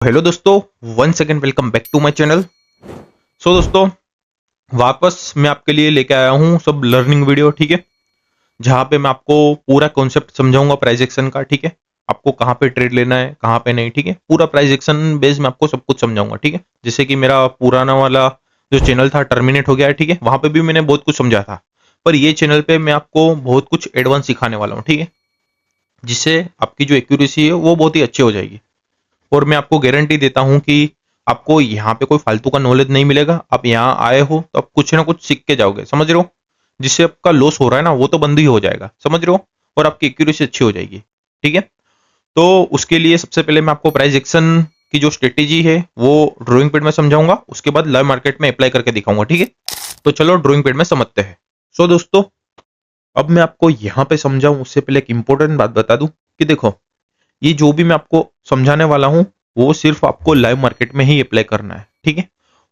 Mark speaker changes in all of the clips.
Speaker 1: Hello दोस्तों, one second welcome back to my channel. So दोस्तों, वापस मैं आपके लिए लेके आया हूँ सब लर्निंग वीडियो, ठीक है। जहाँ पे मैं आपको पूरा कॉन्सेप्ट समझाऊंगा प्राइस एक्शन का, ठीक है। आपको कहाँ पे ट्रेड लेना है, कहाँ पे नहीं, ठीक है। पूरा प्राइस एक्शन बेस में आपको सब कुछ समझाऊंगा, ठीक है। जैसे कि मेरा पुराना वाला जो चैनल था टर्मिनेट हो गया है, ठीक है। वहां पे भी मैंने बहुत कुछ समझा था, पर ये चैनल पे मैं आपको बहुत कुछ एडवांस सिखाने वाला हूँ, ठीक है। जिससे आपकी जो एक्यूरेसी है वो बहुत ही अच्छी हो जाएगी। और मैं आपको गारंटी देता हूं कि आपको यहाँ पे कोई फालतू का नॉलेज नहीं मिलेगा। आप यहाँ आए हो तो आप कुछ ना कुछ सीख के जाओगे, समझ रहे हो। जिससे आपका लॉस हो रहा है ना, वो तो बंद ही हो जाएगा, समझ रहे हो। और आपकी एक्यूरेसी अच्छी हो जाएगी, ठीक है। तो उसके लिए सबसे पहले मैं आपको प्राइस एक्शन की जो स्ट्रेटेजी है वो ड्रॉइंग पैड में समझाऊंगा। उसके बाद लाइव मार्केट में अप्लाई करके दिखाऊंगा, ठीक है। तो चलो ड्रॉइंग पैड में समझते हैं। सो दोस्तों, अब मैं आपको यहाँ पे समझाऊं उससे पहले एक इंपॉर्टेंट बात बता दूं कि देखो, ये जो भी मैं आपको समझाने वाला हूं वो सिर्फ आपको लाइव मार्केट में ही अप्लाई करना है, ठीक है।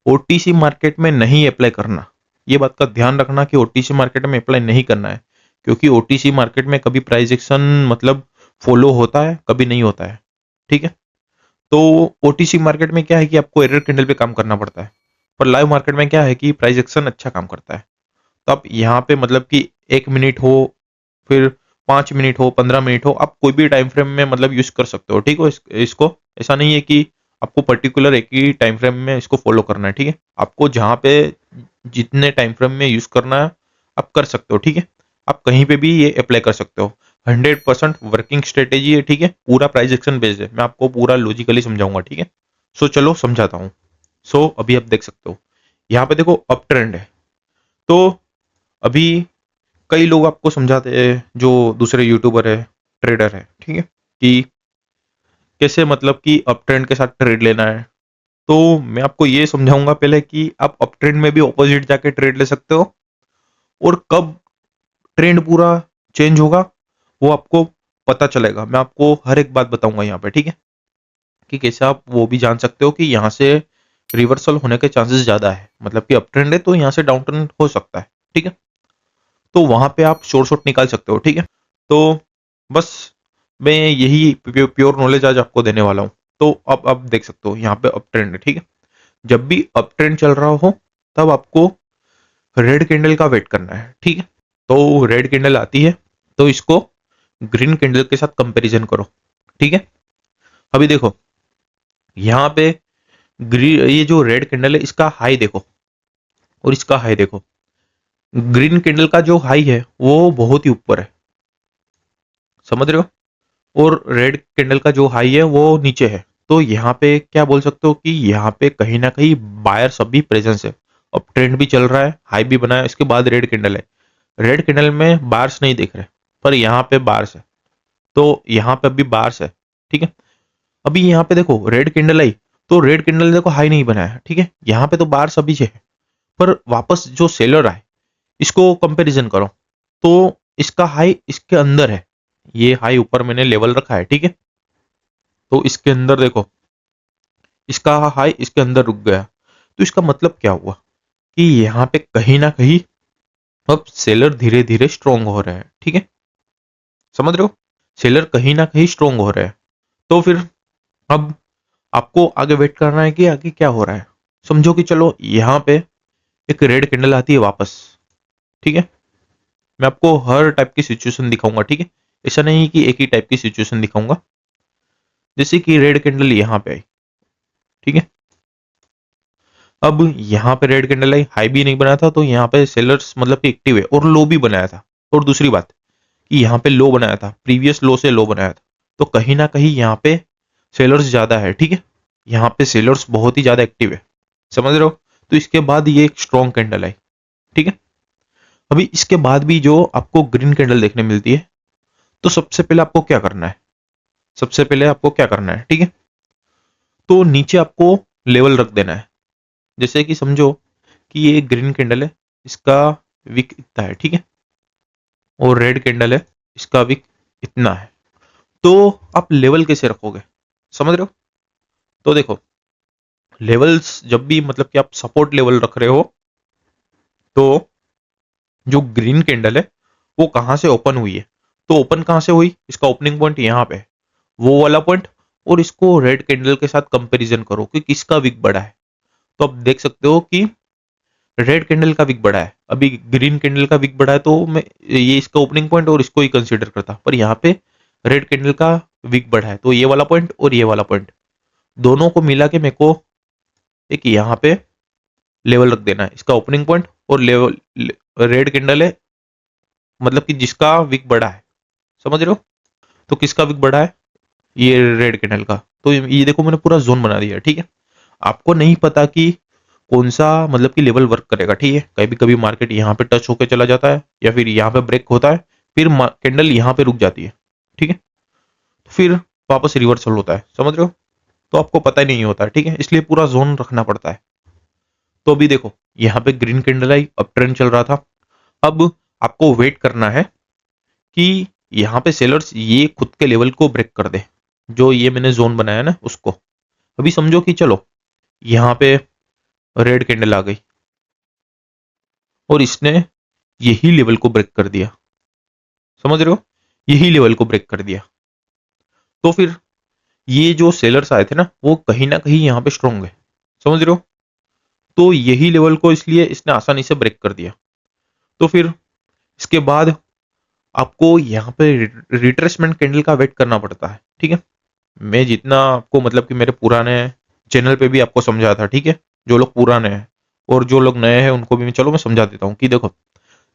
Speaker 1: ओटीसी मार्केट में नहीं अप्लाई करना। ये बात का ध्यान रखना कि ओटीसी मार्केट में अप्लाई नहीं करना है, क्योंकि ओटीसी मार्केट में कभी प्राइस एक्शन मतलब फॉलो होता है, कभी नहीं होता है, ठीक है। तो ओटीसी मार्केट में क्या है कि आपको एरर कैंडल पे काम करना पड़ता है, पर लाइव मार्केट में क्या है कि प्राइस एक्शन अच्छा काम करता है। तो आप यहाँ पे मतलब कि 1 मिनट हो, फिर 5 मिनट हो, 15 मिनट हो, आप कोई भी टाइम फ्रेम में मतलब यूज कर सकते हो, ठीक है। इसको ऐसा नहीं है कि आपको पर्टिकुलर एक ही टाइम फ्रेम में इसको फॉलो करना है, ठीक है। आपको जहाँ पे जितने टाइम फ्रेम में यूज करना है आप कर सकते हो, ठीक है। आप कहीं पे भी ये अप्लाई कर सकते हो। 100% वर्किंग स्ट्रेटेजी है, ठीक है। पूरा प्राइस एक्शन बेस्ड है, मैं आपको पूरा लॉजिकली समझाऊंगा, ठीक है। सो चलो समझाता हूँ। सो अभी आप देख सकते हो, यहाँ पे देखो अप ट्रेंड है। तो अभी कई लोग आपको समझाते हैं, जो दूसरे यूट्यूबर है, ट्रेडर है, ठीक है, कि कैसे मतलब कि अप ट्रेंड के साथ ट्रेड लेना है। तो मैं आपको ये समझाऊंगा पहले कि आप अप ट्रेंड में भी ऑपोजिट जाके ट्रेड ले सकते हो, और कब ट्रेंड पूरा चेंज होगा वो आपको पता चलेगा। मैं आपको हर एक बात बताऊंगा यहाँ पे, ठीक है, कि कैसे आप वो भी जान सकते हो कि यहाँ से रिवर्सल होने के चांसेस ज्यादा है। मतलब कि अप ट्रेंड है तो यहाँ से डाउन ट्रेंड हो सकता है, ठीक है। तो वहां पे आप शॉर्ट शॉट निकाल सकते हो, ठीक है। तो बस मैं यही प्योर नॉलेज आज आपको देने वाला हूँ। तो अब आप देख सकते हो यहाँ पे अप ट्रेंड है, ठीक है। जब भी अप ट्रेंड चल रहा हो तब आपको रेड कैंडल का वेट करना है, ठीक है। तो रेड कैंडल आती है तो इसको ग्रीन कैंडल के साथ कंपैरिजन करो, ठीक है। अभी देखो यहाँ पे ग्रीन, ये जो रेड कैंडल है इसका हाई देखो और इसका हाई देखो। ग्रीन कैंडल का जो हाई है वो बहुत ही ऊपर है, समझ रहे हो। और रेड कैंडल का जो हाई है वो नीचे है। तो यहाँ पे क्या बोल सकते हो कि यहाँ पे कहीं ना कहीं बायर्स अभी प्रेजेंस है। अब ट्रेंड भी चल रहा है, हाई भी बना है, इसके बाद रेड कैंडल है। रेड कैंडल में बार्स नहीं दिख रहे, पर यहाँ पे बार्स है। तो यहाँ पे अभी बार्स है, ठीक है। अभी यहाँ पे देखो रेड कैंडल आई, तो रेड कैंडल देखो हाई नहीं बनाया है, ठीक है। यहाँ पे तो बार्स अभी है, पर वापस जो सेलर आए इसको कंपैरिजन करो, तो इसका हाई इसके अंदर है। ये हाई ऊपर मैंने लेवल रखा है, ठीक है। तो इसके अंदर देखो, इसका हाई इसके अंदर रुक गया। तो इसका मतलब क्या हुआ कि यहाँ पे कहीं ना कहीं अब सेलर धीरे धीरे स्ट्रोंग हो रहे हैं, ठीक है। समझ रहे हो, सेलर कहीं ना कहीं स्ट्रोंग हो रहे हैं। तो फिर अब आपको आगे वेट करना है कि आगे क्या हो रहा है। समझो कि चलो यहाँ पे एक रेड कैंडल आती है वापस, ठीक है। मैं आपको हर टाइप की सिचुएशन दिखाऊंगा, ठीक है। ऐसा नहीं कि एक ही टाइप की सिचुएशन दिखाऊंगा। जैसे कि रेड कैंडल यहाँ पे आई, ठीक है। अब यहाँ पे रेड कैंडल आई, हाई भी नहीं बनाया था, तो यहाँ पे सेलर्स मतलब कि एक्टिव है, और लो भी बनाया था। और दूसरी बात कि यहाँ पे लो बनाया था, प्रीवियस लो से लो बनाया था। तो कहीं ना कहीं यहाँ पे सेलर्स ज्यादा है, ठीक है। यहाँ पे सेलर्स बहुत ही ज्यादा एक्टिव है, समझ रहे हो। तो इसके बाद ये एक स्ट्रॉन्ग कैंडल आई, ठीक है। अभी इसके बाद भी जो आपको ग्रीन कैंडल देखने मिलती है, तो सबसे पहले आपको क्या करना है, सबसे पहले आपको क्या करना है, ठीक है। तो नीचे आपको लेवल रख देना है। जैसे कि समझो कि ये ग्रीन कैंडल है, इसका विक इतना है, ठीक है। और रेड कैंडल है, इसका विक इतना है। तो आप लेवल कैसे रखोगे, समझ रहे हो। तो देखो, लेवल्स जब भी मतलब कि आप सपोर्ट लेवल रख रहे हो, तो जो ग्रीन कैंडल है वो कहां से ओपन हुई है, तो ओपन कहां से हुई, इसका ओपनिंग पॉइंट यहाँ पे है, वो वाला पॉइंट। और इसको रेड कैंडल के साथ कंपैरिजन करो कि किसका विक बड़ा है। तो आप देख सकते हो कि रेड कैंडल का विक बड़ा है। अभी ग्रीन कैंडल का विक बड़ा है तो मैं ये इसका ओपनिंग पॉइंट और इसको ही कंसीडर करता, पर यहाँ पे रेड कैंडल का विक बड़ा है तो ये वाला पॉइंट और ये वाला पॉइंट दोनों को मिला के मेरे को एक यहाँ पे लेवल रख देना है। इसका ओपनिंग पॉइंट और लेवल रेड कैंडल है, मतलब कि जिसका विक बड़ा है, समझ रहे हो। तो किसका विक बड़ा है, ये रेड कैंडल का। तो ये देखो मैंने पूरा जोन बना दिया, ठीक है। आपको नहीं पता कि कौन सा मतलब कि लेवल वर्क करेगा, ठीक है। कभी कभी मार्केट यहाँ पे टच होकर चला जाता है या फिर यहाँ पे ब्रेक होता है, फिर कैंडल यहाँ पे रुक जाती है, ठीक है। तो फिर वापस रिवर्सल होता है, समझ रहे हो। तो आपको पता ही नहीं होता है, ठीक है, इसलिए पूरा जोन रखना पड़ता है। तो अभी देखो यहाँ पे ग्रीन कैंडल आई, अब ट्रेंड चल रहा था। अब आपको वेट करना है कि यहाँ पे सेलर्स ये खुद के लेवल को ब्रेक कर दे, जो ये मैंने जोन बनाया ना उसको। अभी समझो कि चलो यहाँ पे रेड कैंडल आ गई और इसने यही लेवल को ब्रेक कर दिया, समझ रहे हो, यही लेवल को ब्रेक कर दिया। तो फिर ये जो सेलर्स आए थे ना वो कहीं ना कहीं यहाँ पे स्ट्रॉन्ग है, समझ रहे हो। तो यही लेवल को इसलिए इसने आसानी से ब्रेक कर दिया। तो फिर इसके बाद आपको यहाँ पे रिट्रेसमेंट कैंडल का वेट करना पड़ता है, ठीक है। मैं जितना आपको मतलब कि मेरे पुराने चैनल पे भी आपको समझाया था, ठीक है। जो लोग पुराने हैं और जो लोग नए हैं उनको भी मैं समझा देता हूँ कि देखो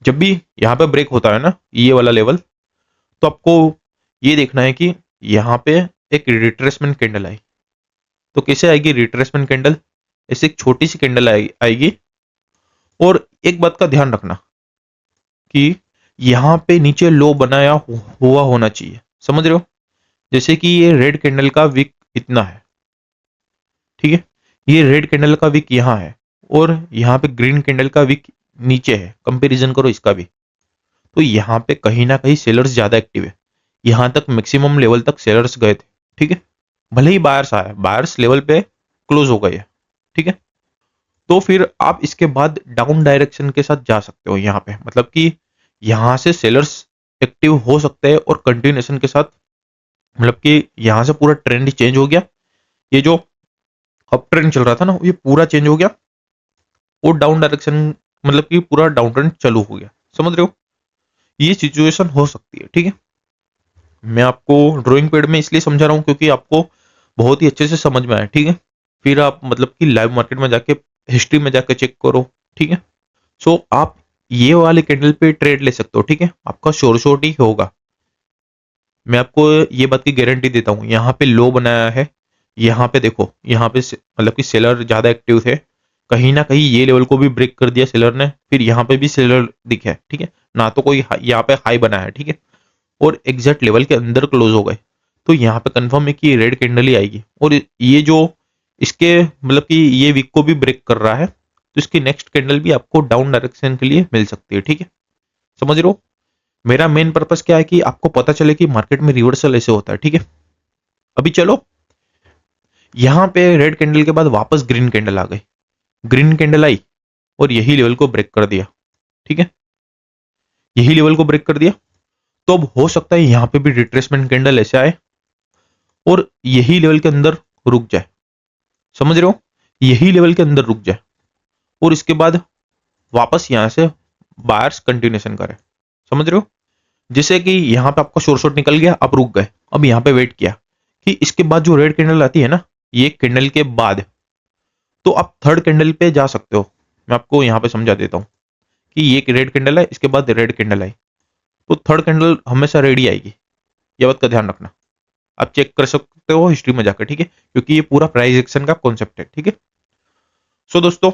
Speaker 1: जब भी यहाँ पे ब्रेक होता है ना ये वाला लेवल, तो आपको ये देखना है कि यहाँ पे एक रिट्रेसमेंट कैंडल आई। तो कैसे आएगी रिट्रेसमेंट कैंडल, ऐसे एक छोटी सी कैंडल आएगी। और एक बात का ध्यान रखना कि यहाँ पे नीचे लो बनाया हुआ होना चाहिए, समझ रहे हो। जैसे कि ये रेड कैंडल का विक इतना है, ठीक है, ये रेड कैंडल का विक यहाँ है और यहाँ पे ग्रीन कैंडल का विक नीचे है, कंपैरिजन करो इसका भी। तो यहाँ पे कहीं ना कहीं सेलर्स ज्यादा एक्टिव है, यहाँ तक मैक्सिमम लेवल तक सेलर्स गए थे, ठीक है। भले ही बायर्स आए, बायर्स लेवल पे क्लोज हो गए, ठीक है। तो फिर आप इसके बाद डाउन डायरेक्शन के साथ जा सकते हो यहाँ पे, मतलब कि यहाँ से सेलर्स एक्टिव हो सकते हैं और कंटिन्यूएशन के साथ, मतलब कि यहाँ से पूरा ट्रेंड चेंज हो गया। ये जो अप ट्रेंड चल रहा था ना ये पूरा चेंज हो गया और डाउन डायरेक्शन मतलब कि पूरा डाउन ट्रेंड चालू हो गया, समझ रहे हो। ये सिचुएशन हो सकती है, ठीक है। मैं आपको ड्राइंग पैड में इसलिए समझा रहा हूँ क्योंकि आपको बहुत ही अच्छे से समझ में आया, ठीक है। फिर आप मतलब कि लाइव मार्केट में जाके हिस्ट्री में जाके चेक करो, ठीक है। सो आप ये वाले कैंडल पे ट्रेड ले सकते हो, ठीक है, आपका शॉर्ट ही होगा। मैं आपको ये बात की गारंटी देता हूँ। यहाँ पे लो बनाया है, यहाँ पे देखो, यहाँ पे मतलब कि सेलर ज्यादा एक्टिव थे, कहीं ना कहीं ये लेवल को भी ब्रेक कर दिया सेलर ने। फिर यहाँ पे भी सेलर दिखे है, ठीक है ना, तो कोई यहाँ पे हाई बनाया है, ठीक है, और एग्जैक्ट लेवल के अंदर क्लोज हो गए। तो यहाँ पे कंफर्म है कि रेड कैंडल ही आएगी और ये जो इसके मतलब कि ये वीक को भी ब्रेक कर रहा है, तो इसकी नेक्स्ट कैंडल भी आपको डाउन डायरेक्शन के लिए मिल सकती है, ठीक है, समझ रहे हो। मेरा मेन पर्पस क्या है कि आपको पता चले कि मार्केट में रिवर्सल ऐसे होता है, ठीक है। अभी चलो यहाँ पे रेड कैंडल के बाद वापस ग्रीन कैंडल आ गई, ग्रीन कैंडल आई और यही लेवल को ब्रेक कर दिया, ठीक है, यही लेवल को ब्रेक कर दिया। तो अब हो सकता है यहाँ पे भी रिट्रेसमेंट कैंडल ऐसे आए और यही लेवल के अंदर रुक जाए, समझ रहे हो, यही लेवल के अंदर रुक जाए और इसके बाद वापस यहां से बायर्स कंटिन्यूएशन करे, समझ रहे हो। जैसे कि यहाँ पे आपका शॉर्ट निकल गया, आप रुक गए, अब यहाँ पे वेट किया कि इसके बाद जो रेड कैंडल आती है ना, ये कैंडल के बाद तो आप थर्ड कैंडल पे जा सकते हो। मैं आपको यहाँ पे समझा देता हूँ कि ये रेड कैंडल है, इसके बाद रेड कैंडल आई, तो थर्ड कैंडल हमेशा रेडी आएगी, ये बात का ध्यान रखना। आप चेक कर सकते हो हिस्ट्री में जाकर, ठीक है, क्योंकि ये पूरा प्राइस एक्शन का कॉन्सेप्ट है, ठीक है। सो दोस्तों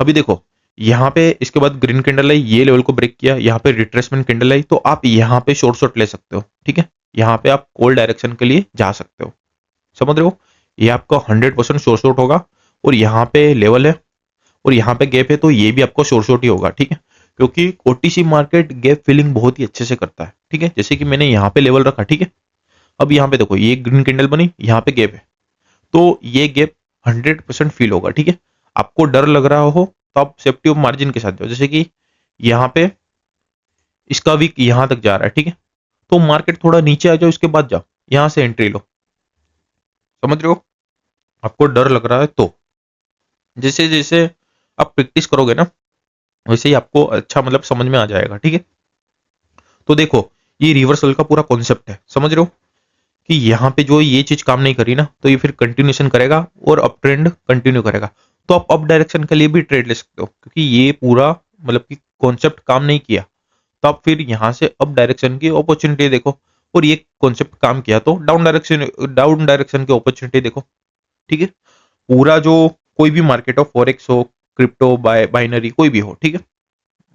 Speaker 1: अभी देखो यहाँ पे इसके बाद ग्रीन कैंडल आई, ये लेवल को ब्रेक किया, यहाँ पे रिट्रेसमेंट कैंडल आई, तो आप यहाँ पे शॉर्ट ले सकते हो, ठीक है। यहाँ पे आप कॉल डायरेक्शन के लिए जा सकते हो, समझ रहे हो। ये आपका 100% शॉर्ट होगा और यहाँ पे लेवल है और यहाँ पे गैप है, तो ये भी आपको शॉर्ट ही होगा, ठीक है, क्योंकि ओटीसी मार्केट गैप फिलिंग बहुत ही अच्छे से करता है, ठीक है। जैसे कि मैंने यहाँ पे लेवल रखा, ठीक है। अब यहाँ पे देखो ये ग्रीन कैंडल बनी, यहाँ पे गैप है, तो ये गैप 100% फील होगा, ठीक है। आपको डर लग रहा हो तो आप सेफ्टी ऑफ मार्जिन के साथ जाओ, जैसे कि यहाँ पे इसका वीक यहाँ तक जा रहा है, ठीक है, तो मार्केट थोड़ा नीचे आ जाओ, इसके बाद जाओ यहाँ से एंट्री लो, समझ रहे हो? आपको डर लग रहा है तो जैसे जैसे आप प्रैक्टिस करोगे ना, वैसे ही आपको अच्छा मतलब समझ में आ जाएगा। ठीक है, तो देखो ये रिवर्सल का पूरा कॉन्सेप्ट है, समझ रहे हो? कि यहाँ पे जो ये चीज काम नहीं करी ना, तो ये फिर कंटिन्यूशन करेगा और अप ट्रेंड कंटिन्यू करेगा। तो आप अप डायरेक्शन के लिए भी ट्रेड ले सकते हो, क्योंकि ये पूरा मतलब कि कॉन्सेप्ट काम नहीं किया, तो आप फिर यहाँ से अप डायरेक्शन की अपॉर्चुनिटी देखो। और ये कॉन्सेप्ट काम किया तो डाउन डायरेक्शन की अपॉर्चुनिटी देखो। ठीक है, पूरा जो कोई भी मार्केट हो, फॉरेक्स हो, क्रिप्टो, बाइनरी, कोई भी हो, ठीक है,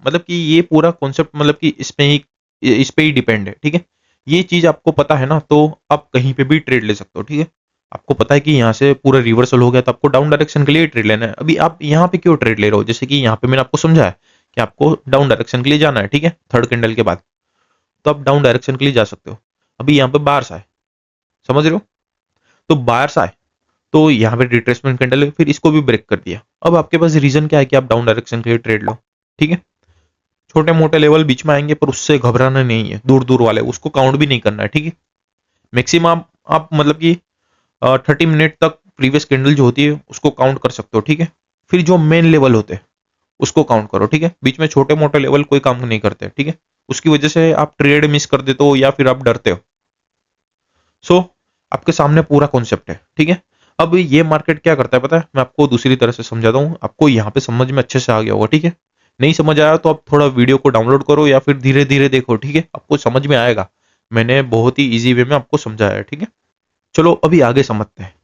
Speaker 1: मतलब कि ये पूरा कॉन्सेप्ट मतलब कि इस पे ही डिपेंड है। ठीक है, ये चीज आपको पता है ना, तो आप कहीं पे भी ट्रेड ले सकते हो। ठीक है, आपको पता है कि यहाँ से पूरा रिवर्सल हो गया, तो आपको डाउन डायरेक्शन के लिए ट्रेड लेना है। अभी आप यहाँ पे क्यों ट्रेड ले रहे हो? जैसे कि यहाँ पे मैंने आपको समझा है कि आपको डाउन डायरेक्शन के लिए जाना है, ठीक है, थर्ड कैंडल के बाद, तो आप डाउन डायरेक्शन के लिए जा सकते हो। अभी यहाँ पे बार्स आए, समझ रहे हो? तो बार्स आए, तो यहाँ पे रिट्रेसमेंट कैंडल है, फिर इसको भी ब्रेक कर दिया। अब आपके पास रीजन क्या है कि आप डाउन डायरेक्शन के लिए ट्रेड लो? ठीक है, छोटे मोटे लेवल बीच में आएंगे, पर उससे घबराना नहीं है, दूर दूर वाले उसको काउंट भी नहीं करना है। ठीक है, मैक्सिमम आप मतलब कि 30 मिनट तक प्रीवियस कैंडल जो होती है उसको काउंट कर सकते हो। ठीक है, फिर जो मेन लेवल होते हैं उसको काउंट करो। ठीक है, बीच में छोटे मोटे लेवल कोई काम नहीं करते। ठीक है, उसकी वजह से आप ट्रेड मिस कर देते हो या फिर आप डरते हो। सो आपके सामने पूरा कॉन्सेप्ट है। ठीक है, अब ये मार्केट क्या करता है पता है? मैं आपको दूसरी तरह से समझाता हूँ, आपको यहाँ पे समझ में अच्छे से आ गया होगा। ठीक है, नहीं समझ आया तो आप थोड़ा वीडियो को डाउनलोड करो या फिर धीरे धीरे देखो। ठीक है, आपको समझ में आएगा, मैंने बहुत ही इजी वे में आपको समझाया है। ठीक है, चलो अभी आगे समझते हैं।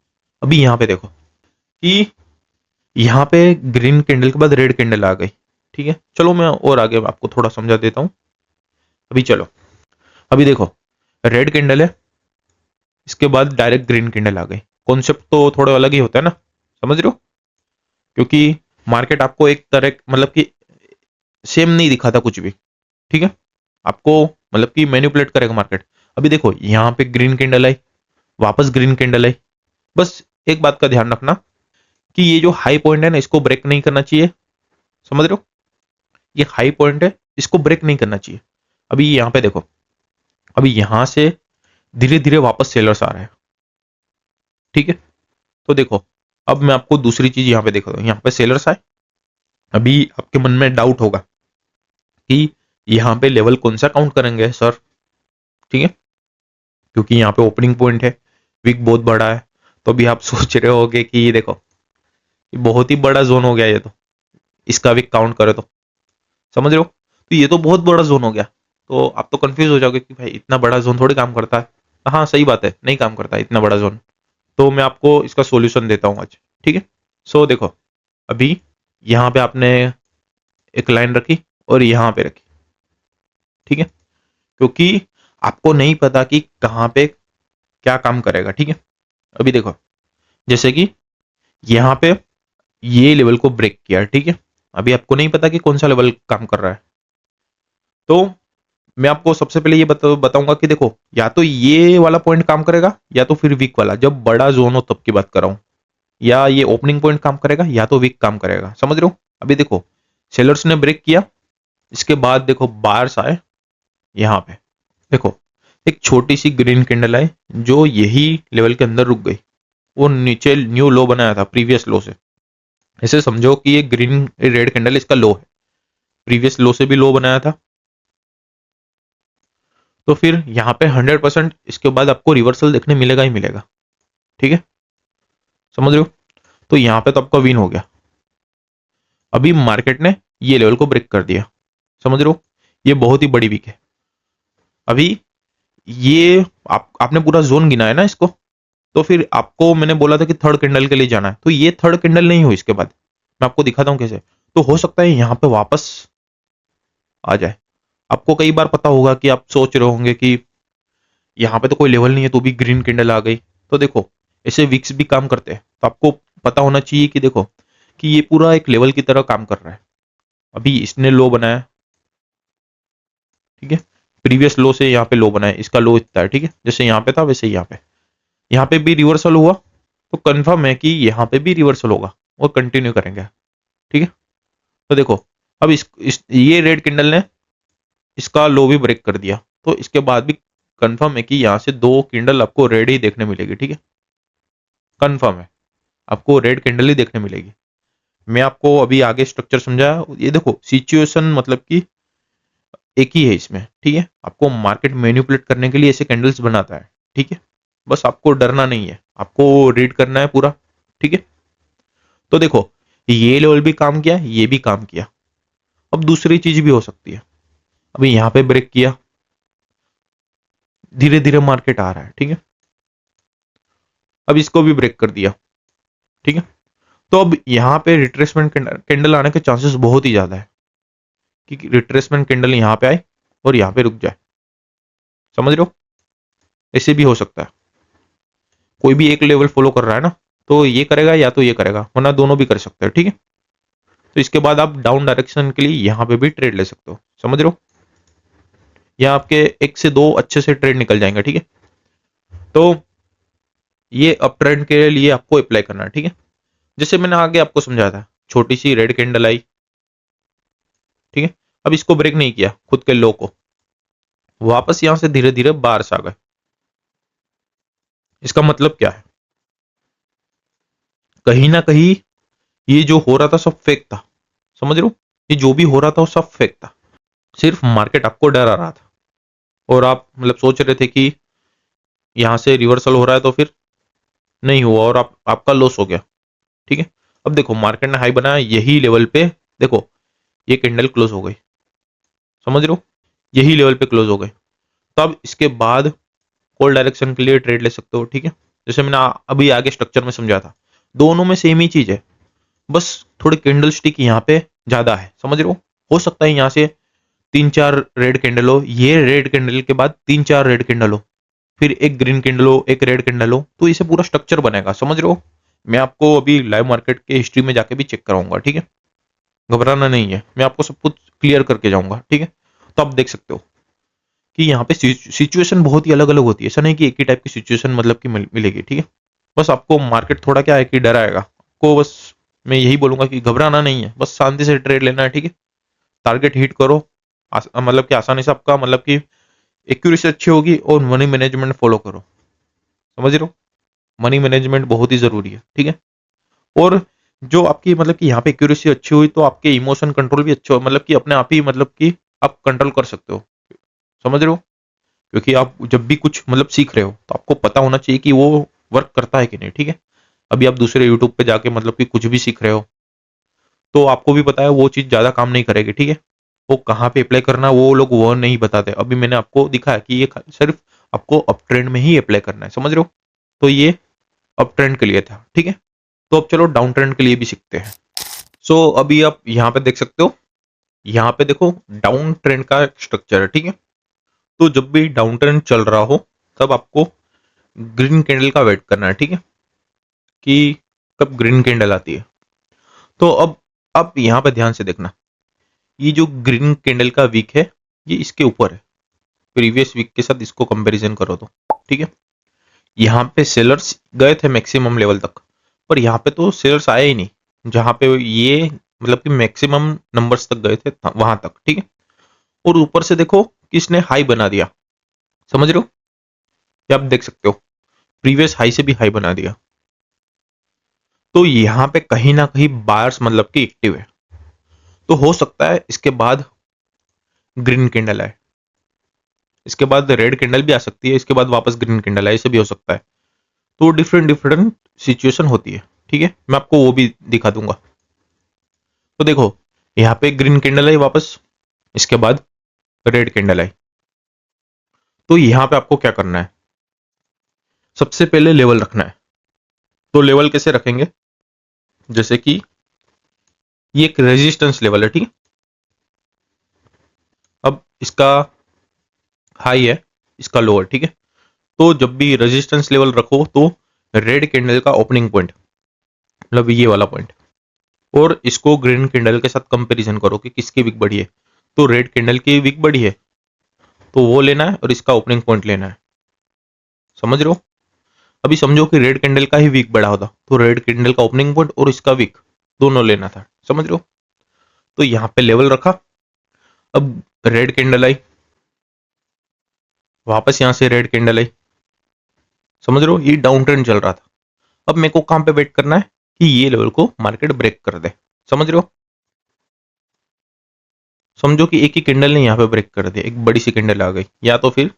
Speaker 1: अभी यहाँ पे देखो कि यहाँ पे ग्रीन कैंडल के बाद रेड कैंडल आ गई। ठीक है, चलो मैं और आगे आपको थोड़ा समझा देता हूँ। अभी चलो, अभी देखो रेड कैंडल है, इसके बाद डायरेक्ट ग्रीन कैंडल आ गई। कॉन्सेप्ट तो थोड़ा अलग ही होता है ना, समझ रहे हो? क्योंकि मार्केट आपको एक तरह मतलब कि सेम नहीं दिखाता कुछ भी। ठीक है, आपको मतलब कि मैनिपुलेट करेगा मार्केट। अभी देखो यहाँ पे ग्रीन कैंडल आई, वापस ग्रीन कैंडल आई। बस एक बात का ध्यान रखना कि ये जो हाई पॉइंट है ना, इसको ब्रेक नहीं करना चाहिए। समझ रहे हो? ये हाई पॉइंट है, इसको ब्रेक नहीं करना चाहिए। अभी यहाँ पे देखो, अभी यहां से धीरे धीरे वापस सेलर्स आ रहे हैं। ठीक है, तो देखो अब मैं आपको दूसरी चीज यहाँ पे देखो, यहाँ पे सेलर्स आए। अभी आपके मन में डाउट होगा कि यहाँ पे लेवल कौन सा काउंट करेंगे सर? ठीक है, क्योंकि यहाँ पे ओपनिंग पॉइंट है, विक बहुत बड़ा है। तो अभी आप सोच रहे होगे कि ये देखो ये बहुत ही बड़ा जोन हो गया, ये तो इसका विक काउंट करे तो, समझ रहे हो? तो ये तो बहुत बड़ा जोन हो गया। तो आप तो कंफ्यूज हो जाओगे कि भाई इतना बड़ा जोन थोड़ी काम करता है। हाँ सही बात है, नहीं काम करता है इतना बड़ा जोन। तो मैं आपको इसका सॉल्यूशन देता हूँ आज। ठीक है, सो देखो अभी यहाँ पे आपने एक लाइन रखी और यहाँ पे रखी। ठीक है, क्योंकि आपको नहीं पता कि कहाँ पे क्या काम करेगा। ठीक है, अभी देखो जैसे कि यहाँ पे ये लेवल को ब्रेक किया। ठीक है, अभी आपको नहीं पता कि कौन सा लेवल काम कर रहा है। तो मैं आपको सबसे पहले ये बताऊंगा कि देखो या तो ये वाला पॉइंट काम करेगा या तो फिर वीक वाला, जब बड़ा जोन हो तब की बात कर रहा हूं। या ये ओपनिंग पॉइंट काम करेगा या तो वीक काम करेगा, समझ रहे हो? अभी देखो सेलर्स ने ब्रेक किया, इसके बाद देखो बार्स आए। यहाँ पे देखो एक छोटी सी ग्रीन कैंडल आई जो यही लेवल के अंदर रुक गई, वो नीचे न्यू लो बनाया था प्रीवियस लो से। ऐसे समझो कि ये ग्रीन रेड कैंडल इसका लो है, प्रीवियस लो से भी लो बनाया था। तो फिर यहाँ पे 100% इसके बाद आपको रिवर्सल देखने मिलेगा ही मिलेगा। ठीक है, समझ रहे हो? तो यहाँ पे तो आपका विन हो गया। अभी मार्केट ने ये लेवल को ब्रेक कर दिया, समझ रहे हो? ये बहुत ही बड़ी वीक है। अभी ये आपने पूरा जोन गिना है ना इसको, तो फिर आपको मैंने बोला था कि थर्ड कैंडल के लिए जाना है, तो ये थर्ड कैंडल नहीं हुई। इसके बाद मैं आपको दिखाता हूँ कैसे। तो हो सकता है यहाँ पे वापस आ जाए। आपको कई बार पता होगा कि आप सोच रहे होंगे कि यहाँ पे तो कोई लेवल नहीं है तो भी ग्रीन कैंडल आ गई। तो देखो ऐसे विक्स भी काम करते हैं, तो आपको पता होना चाहिए कि देखो कि ये पूरा एक लेवल की तरह काम कर रहा है। अभी इसने लो बनाया, ठीक है, प्रीवियस लो से यहाँ पे लो बनाया, इसका लो इतना है। ठीक है, जैसे यहाँ पे था वैसे यहाँ पे भी रिवर्सल हुआ, तो कंफर्म है कि यहाँ पे भी रिवर्सल होगा और कंटिन्यू करेंगे। ठीक है, तो देखो अब ये रेड कैंडल ने इसका लो भी ब्रेक कर दिया, तो इसके बाद भी कंफर्म है कि यहाँ से दो कैंडल आपको रेड ही देखने मिलेगी। ठीक है, कंफर्म है, आपको रेड कैंडल ही देखने मिलेगी। मैं आपको अभी आगे स्ट्रक्चर समझाया, ये देखो सिचुएशन मतलब कि एक ही है इसमें, ठीक है। आपको मार्केट मैनिपुलेट करने के लिए ऐसे कैंडल्स बनाता है, ठीक है। बस आपको डरना नहीं है, आपको रीड करना है पूरा, ठीक है। तो देखो ये लेवल भी काम किया, ये भी काम किया। अब दूसरी चीज भी हो सकती है, अभी यहां पे ब्रेक किया, धीरे धीरे मार्केट आ रहा है, ठीक है। अब इसको भी ब्रेक कर दिया, ठीक है। तो अब यहां पे रिट्रेसमेंट कैंडल आने के चांसेस बहुत ही ज्यादा है कि रिट्रेसमेंट कैंडल यहां पे आए और यहां पे रुक जाए, समझ रहे हो। ऐसे भी हो सकता है, कोई भी एक लेवल फॉलो कर रहा है ना, तो ये करेगा या तो ये करेगा, वरना दोनों भी कर सकते हैं, ठीक है। तो इसके बाद आप डाउन डायरेक्शन के लिए यहां पे भी ट्रेड ले सकते हो, समझ रहे हो। यहाँ आपके एक से दो अच्छे से ट्रेड निकल जाएंगे, ठीक है। तो ये अप ट्रेंड के लिए आपको अप्लाई करना है, ठीक है। जैसे मैंने आगे आपको समझाया था, छोटी सी रेड कैंडल आई, ठीक है। अब इसको ब्रेक नहीं किया, खुद के लो को, वापस यहां से धीरे धीरे बाहर से आ गए। इसका मतलब क्या है, कहीं ना कहीं ये जो हो रहा था सब फेक था, समझ रहे हो। ये जो भी हो रहा था वो सब फेक था, सिर्फ मार्केट आपको डरा रहा था और आप मतलब सोच रहे थे कि यहां से रिवर्सल हो रहा है तो फिर नहीं हुआ और आपका लॉस हो गया, ठीक है। अब देखो मार्केट ने हाई बनाया यही लेवल पे, देखो ये कैंडल क्लोज हो गई, समझ रहे हो, यही लेवल पे क्लोज हो गए। तब इसके बाद कॉल डायरेक्शन के लिए ट्रेड ले सकते हो, ठीक है। जैसे मैंने अभी आगे स्ट्रक्चर में समझा था, दोनों में सेम ही चीज है, बस थोड़ी कैंडल स्टिक यहाँ पे ज्यादा है, समझ रहे हो सकता है यहाँ से तीन चार रेड कैंडल हो, ये रेड कैंडल के बाद तीन चार रेड कैंडल हो, फिर एक ग्रीन कैंडल हो, एक रेड कैंडल हो, तो इसे पूरा स्ट्रक्चर बनेगा, समझ रहे हो। मैं आपको अभी लाइव मार्केट के हिस्ट्री में जाके भी चेक कराऊंगा, ठीक है। घबराना नहीं है, मैं आपको सब कुछ क्लियर करके जाऊंगा, ठीक है। तो आप देख सकते हो कि यहाँ पे सिचुएशन बहुत ही अलग अलग होती है, ऐसा नहीं कि एक ही टाइप की सिचुएशन मतलब कि मिलेगी, ठीक है। बस आपको मार्केट थोड़ा क्या है कि डराएगा आपको, बस मैं यही बोलूंगा कि घबराना नहीं है, बस शांति से ट्रेड लेना है, ठीक है। टारगेट हिट करो, मतलब कि आसानी से आपका मतलब कि एक्यूरेसी अच्छी होगी और मनी मैनेजमेंट फॉलो करो, समझ रहे हो। मनी मैनेजमेंट बहुत ही जरूरी है, ठीक है। और जो आपकी मतलब कि यहाँ पे एक्यूरेसी अच्छी हुई तो आपके इमोशन कंट्रोल भी अच्छे हो, मतलब कि अपने आप ही मतलब कि आप कंट्रोल कर सकते हो, समझ रहे हो। क्योंकि आप जब भी कुछ मतलब सीख रहे हो तो आपको पता होना चाहिए कि वो वर्क करता है कि नहीं, ठीक है। अभी आप दूसरे यूट्यूब पे जाके मतलब कि कुछ भी सीख रहे हो तो आपको भी पता है वो चीज ज्यादा काम नहीं करेगी, ठीक है। वो कहाँ पे अप्लाई करना वो लोग वो नहीं बताते, अभी मैंने आपको दिखाया कि ये सिर्फ आपको अप ट्रेंड में ही अप्लाई करना है, समझ रहे हो। तो ये अप ट्रेंड के लिए था, ठीक है। तो अब चलो डाउन ट्रेंड के लिए भी सीखते हैं। सो अभी आप यहाँ पे देख सकते हो, यहाँ पे देखो डाउन ट्रेंड का स्ट्रक्चर है, ठीक है। तो जब भी डाउन ट्रेंड चल रहा हो तब आपको ग्रीन कैंडल का वेट करना है, ठीक है, कि कब ग्रीन कैंडल आती है। तो अब यहाँ पे ध्यान से देखना, ये जो ग्रीन कैंडल का वीक है ये इसके ऊपर है, प्रीवियस वीक के साथ इसको कंपैरिजन करो तो, ठीक है। यहाँ पे सेलर्स गए थे मैक्सिमम लेवल तक, पर यहाँ पे तो सेलर्स आए ही नहीं, जहां पे ये मतलब कि मैक्सिमम नंबर्स तक गए थे वहां तक, ठीक है। और ऊपर से देखो किसने हाई बना दिया, समझ रहे हो। ये आप देख सकते हो प्रीवियस हाई से भी हाई बना दिया, तो यहाँ पे कहीं ना कहीं बायर्स मतलब कि एक्टिव है। तो हो सकता है इसके बाद ग्रीन कैंडल आए, इसके बाद रेड कैंडल भी आ सकती है, इसके बाद वापस ग्रीन कैंडल आए, ऐसे भी हो सकता है। तो डिफरेंट डिफरेंट सिचुएशन होती है, ठीक है, मैं आपको वो भी दिखा दूंगा। तो देखो यहाँ पे ग्रीन कैंडल आई वापस, इसके बाद रेड कैंडल आई। तो यहाँ पे आपको क्या करना है, सबसे पहले लेवल रखना है। तो लेवल कैसे रखेंगे, जैसे कि ये एक रेजिस्टेंस लेवल है, ठीक है। अब इसका हाई है, इसका लोअर, ठीक है। तो जब भी रेजिस्टेंस लेवल रखो तो रेड कैंडल का ओपनिंग पॉइंट मतलब ये वाला पॉइंट, और इसको ग्रीन कैंडल के साथ कंपैरिजन करो कि किसकी विक बढ़ी है। तो रेड कैंडल की विक बढ़ी है तो वो लेना है और इसका ओपनिंग पॉइंट लेना है, समझ रहे हो। अभी समझो कि रेड कैंडल का ही वीक बढ़ा होता तो रेड कैंडल का ओपनिंग पॉइंट और इसका वीक दोनों लेना था, समझ रहे हो। तो यहाँ पे लेवल रखा, अब रेड कैंडल आई, वापस यहां से रेड कैंडल आई, समझ रहे हो, ये डाउन ट्रेंड चल रहा था। अब मेरे को कहां पे वेट करना है कि ये लेवल को मार्केट ब्रेक कर दे। समझ रहे हो? समझो कि एक ही कैंडल ने यहाँ पे ब्रेक कर दिया, एक बड़ी सी कैंडल आ गई, या तो फिर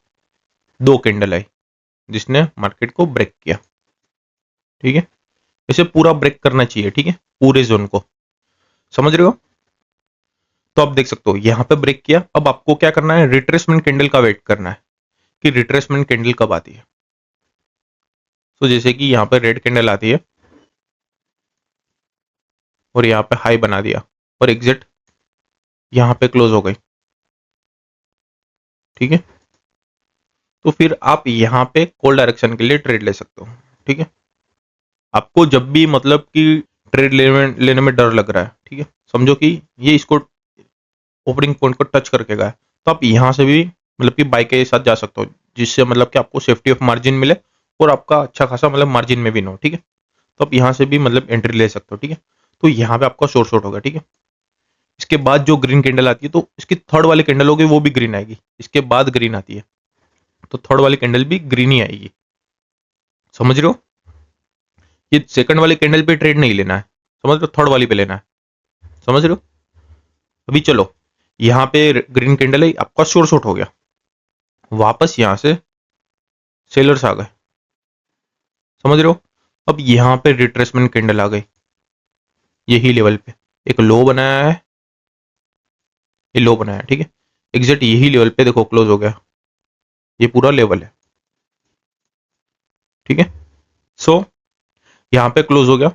Speaker 1: दो कैंडल आई जिसने मार्केट को ब्रेक किया। ठीक है, इसे पूरा ब्रेक करना चाहिए। ठीक है, पूरे जोन को। समझ रहे हो? तो आप देख सकते हो यहाँ पे ब्रेक किया। अब आपको क्या करना है, रिट्रेसमेंट कैंडल का वेट करना है कि रिट्रेसमेंट कैंडल कब आती है। तो जैसे कि यहाँ पे रेड कैंडल आती है और यहाँ पे हाई बना दिया और एग्जिट यहाँ पे क्लोज हो गई। ठीक है, तो फिर आप यहाँ पे कॉल डायरेक्शन के लिए ट्रेड ले सकते हो। ठीक है, आपको जब भी मतलब कि ट्रेड लेने में डर लग रहा है, ठीक है, समझो कि ये इसको ओपनिंग पॉइंट को टच करके गया, तो आप यहाँ से भी मतलब कि बाय के साथ जा सकते हो, जिससे मतलब कि आपको सेफ्टी ऑफ मार्जिन मिले और आपका अच्छा खासा मतलब मार्जिन में भी ना हो। ठीक है, तो आप यहाँ से भी मतलब एंट्री ले सकते हो। ठीक है, तो यहाँ पे आपका शॉर्ट शॉर्ट होगा। ठीक है, इसके बाद जो ग्रीन कैंडल आती है तो इसकी थर्ड वाली कैंडल होगी वो भी ग्रीन आएगी। इसके बाद ग्रीन आती है तो थर्ड वाली कैंडल भी ग्रीन ही आएगी। समझ रहे हो? ये सेकंड वाली कैंडल पे ट्रेड नहीं लेना है, समझ रहे हो, थर्ड वाली पे लेना है। समझ रहे हो? अभी चलो, यहाँ पे ग्रीन कैंडल है, आपका शॉर्ट शॉर्ट हो गया, वापस यहाँ से सेलर्स आ गए। समझ रहे हो? अब यहाँ पे रिट्रेसमेंट कैंडल आ गई, यही लेवल पे एक लो बनाया है, ये लो बनाया है। ठीक है, एग्जैक्ट यही लेवल पे देखो क्लोज हो गया, ये पूरा लेवल है। ठीक है, सो यहाँ पे क्लोज हो गया,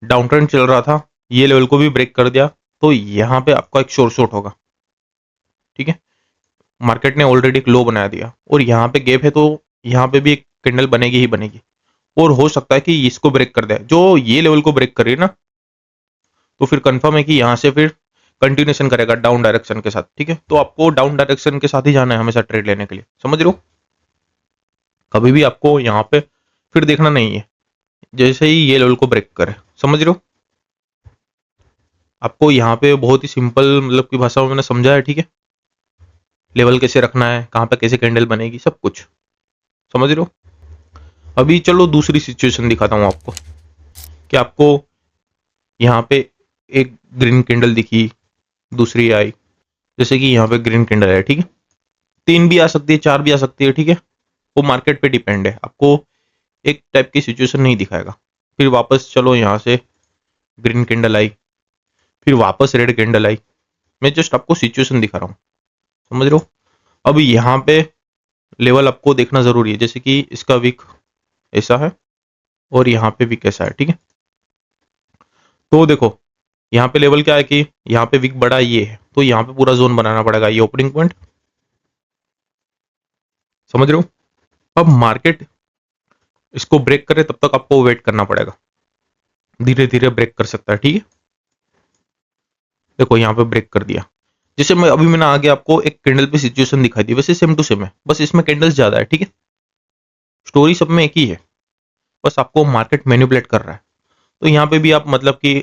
Speaker 1: डाउन ट्रेंड चल रहा था, ये लेवल को भी ब्रेक कर दिया, तो यहाँ पे आपका एक शॉर्ट शॉर्ट होगा। ठीक है, मार्केट ने ऑलरेडी एक लो बना दिया और यहाँ पे गैप है, तो यहाँ पे भी एक कैंडल बनेगी ही बनेगी, और हो सकता है कि इसको ब्रेक कर दे। जो ये लेवल को ब्रेक करे ना, तो फिर कंफर्म है कि यहाँ से फिर कंटिन्यूएशन करेगा डाउन डायरेक्शन के साथ। ठीक है, तो आपको डाउन डायरेक्शन के साथ ही जाना है हमेशा ट्रेड लेने के लिए। समझ रहे हो? कभी भी आपको यहाँ पे फिर देखना नहीं है जैसे ही ये लेवल को ब्रेक करे। समझ रहे हो? आपको यहाँ पे बहुत ही सिंपल मतलब की भाषा में मैंने समझा है। ठीक है, लेवल कैसे रखना है, कहाँ पे कैसे कैंडल बनेगी, सब कुछ समझ रहे हो? अभी चलो दूसरी सिचुएशन दिखाता हूँ आपको कि आपको यहाँ पे एक ग्रीन कैंडल दिखी, दूसरी आई, जैसे कि यहाँ पे ग्रीन कैंडल है। ठीक है, तीन भी आ सकती है, चार भी आ सकती है। ठीक है, वो मार्केट पे डिपेंड है, आपको एक टाइप की सिचुएशन नहीं दिखाएगा। फिर वापस चलो यहाँ से ग्रीन कैंडल आई, फिर वापस रेड कैंडल आई। मैं जस्ट आपको सिचुएशन दिखा रहा हूँ। समझ रहे हो? अब यहाँ पे लेवल आपको देखना जरूरी है, जैसे कि इसका विक ऐसा है और यहाँ पे विक ऐसा है। ठीक है, तो देखो यहाँ पे लेवल क्या है कि यहाँ पे विक बड़ा ये है, तो यहाँ पे पूरा जोन बनाना पड़ेगा, ये ओपनिंग पॉइंट। समझ रहे हो? अब मार्केट इसको ब्रेक करे तब तक आपको वेट करना पड़ेगा, धीरे धीरे ब्रेक कर सकता है। ठीक है, देखो यहाँ पे ब्रेक कर दिया, जैसे मैंने आगे आपको एक कैंडल पे सिचुएशन दिखाई दी, वैसे सेम टू सेम है, बस इसमें कैंडल्स ज्यादा है। ठीक है, स्टोरी सब में एक ही है, बस आपको मार्केट मैनिपुलेट कर रहा है। तो यहाँ पे भी आप मतलब कि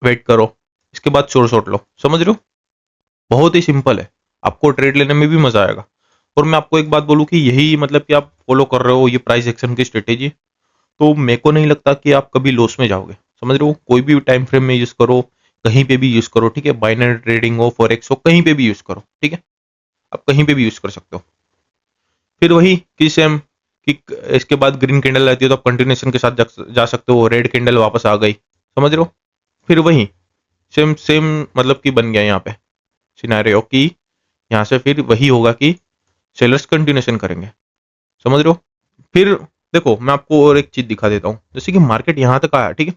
Speaker 1: वेट करो, इसके बाद शॉर्ट शॉट लो। समझ रहे हो? बहुत ही सिंपल है, आपको ट्रेड लेने में भी मजा आएगा। और मैं आपको एक बात बोलूँ कि यही मतलब कि आप फॉलो कर रहे हो ये प्राइस एक्शन की स्ट्रेटेजी, तो मेरे को नहीं लगता कि आप कभी लॉस में जाओगे। समझ रहे हो? कोई भी टाइम फ्रेम में यूज करो, कहीं पे भी यूज करो। ठीक है, बाइनरी ट्रेडिंग हो, फॉरेक्स हो, कहीं पे भी यूज करो। ठीक है, आप कहीं पे भी यूज कर सकते हो। फिर वही कि सेम कि इसके बाद ग्रीन कैंडल आती है तो आप कंटिन्यूएशन के साथ जा सकते हो, रेड कैंडल वापस आ गई। समझ रहे हो? फिर वही सेम सेम मतलब कि बन गया यहाँ पे सिनेरियो कि यहाँ से फिर वही होगा कि सेलर्स कंटिन्यूएशन करेंगे। समझ रहे हो? फिर देखो मैं आपको और एक चीज दिखा देता हूँ, जैसे कि मार्केट यहाँ तक आया। ठीक है,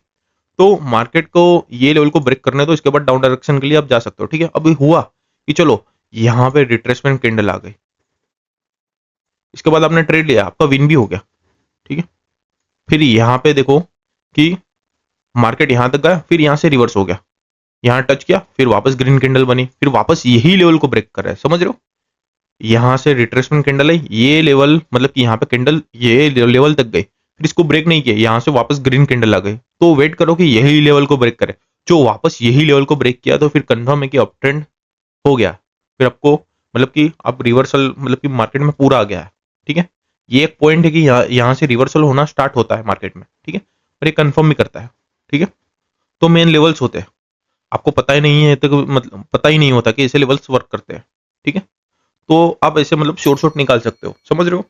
Speaker 1: तो मार्केट को ये लेवल को ब्रेक करने दो, इसके बाद डाउन डायरेक्शन के लिए आप जा सकते हो। ठीक है, अभी हुआ कि चलो यहाँ पे रिट्रेसमेंट कैंडल आ गई, इसके बाद आपने ट्रेड लिया, आपका विन भी हो गया। ठीक है, फिर यहाँ पे देखो कि मार्केट यहाँ तक गया, फिर यहाँ से रिवर्स हो गया, यहाँ टच किया, फिर वापस ग्रीन कैंडल बनी, फिर वापस यही लेवल को ब्रेक कर रहा है। समझ रहे हो? यहाँ से रिट्रेसमेंट कैंडल है, ये लेवल मतलब कि यहाँ पे कैंडल ये लेवल तक गई, फिर इसको ब्रेक नहीं किया, यहाँ से वापस ग्रीन कैंडल आ गई, तो वेट करो कि यही लेवल को ब्रेक करे। जो वापस यही लेवल को ब्रेक किया तो फिर कंफर्म है कि अप ट्रेंड हो गया, फिर आपको मतलब कि आप रिवर्सल मतलब कि मार्केट में पूरा आ गया है। ठीक है, ये एक पॉइंट है कि यहाँ से रिवर्सल होना स्टार्ट होता है मार्केट में। ठीक है, और ये कंफर्म भी करता है, ठीक है। तो मेन लेवल्स होते हैं, आपको पता ही नहीं है तो मतलब पता ही नहीं होता कि ऐसे लेवल्स वर्क करते हैं, ठीक है। तो आप ऐसे मतलब शॉर्ट शॉट निकाल सकते हो, समझ रहे हो।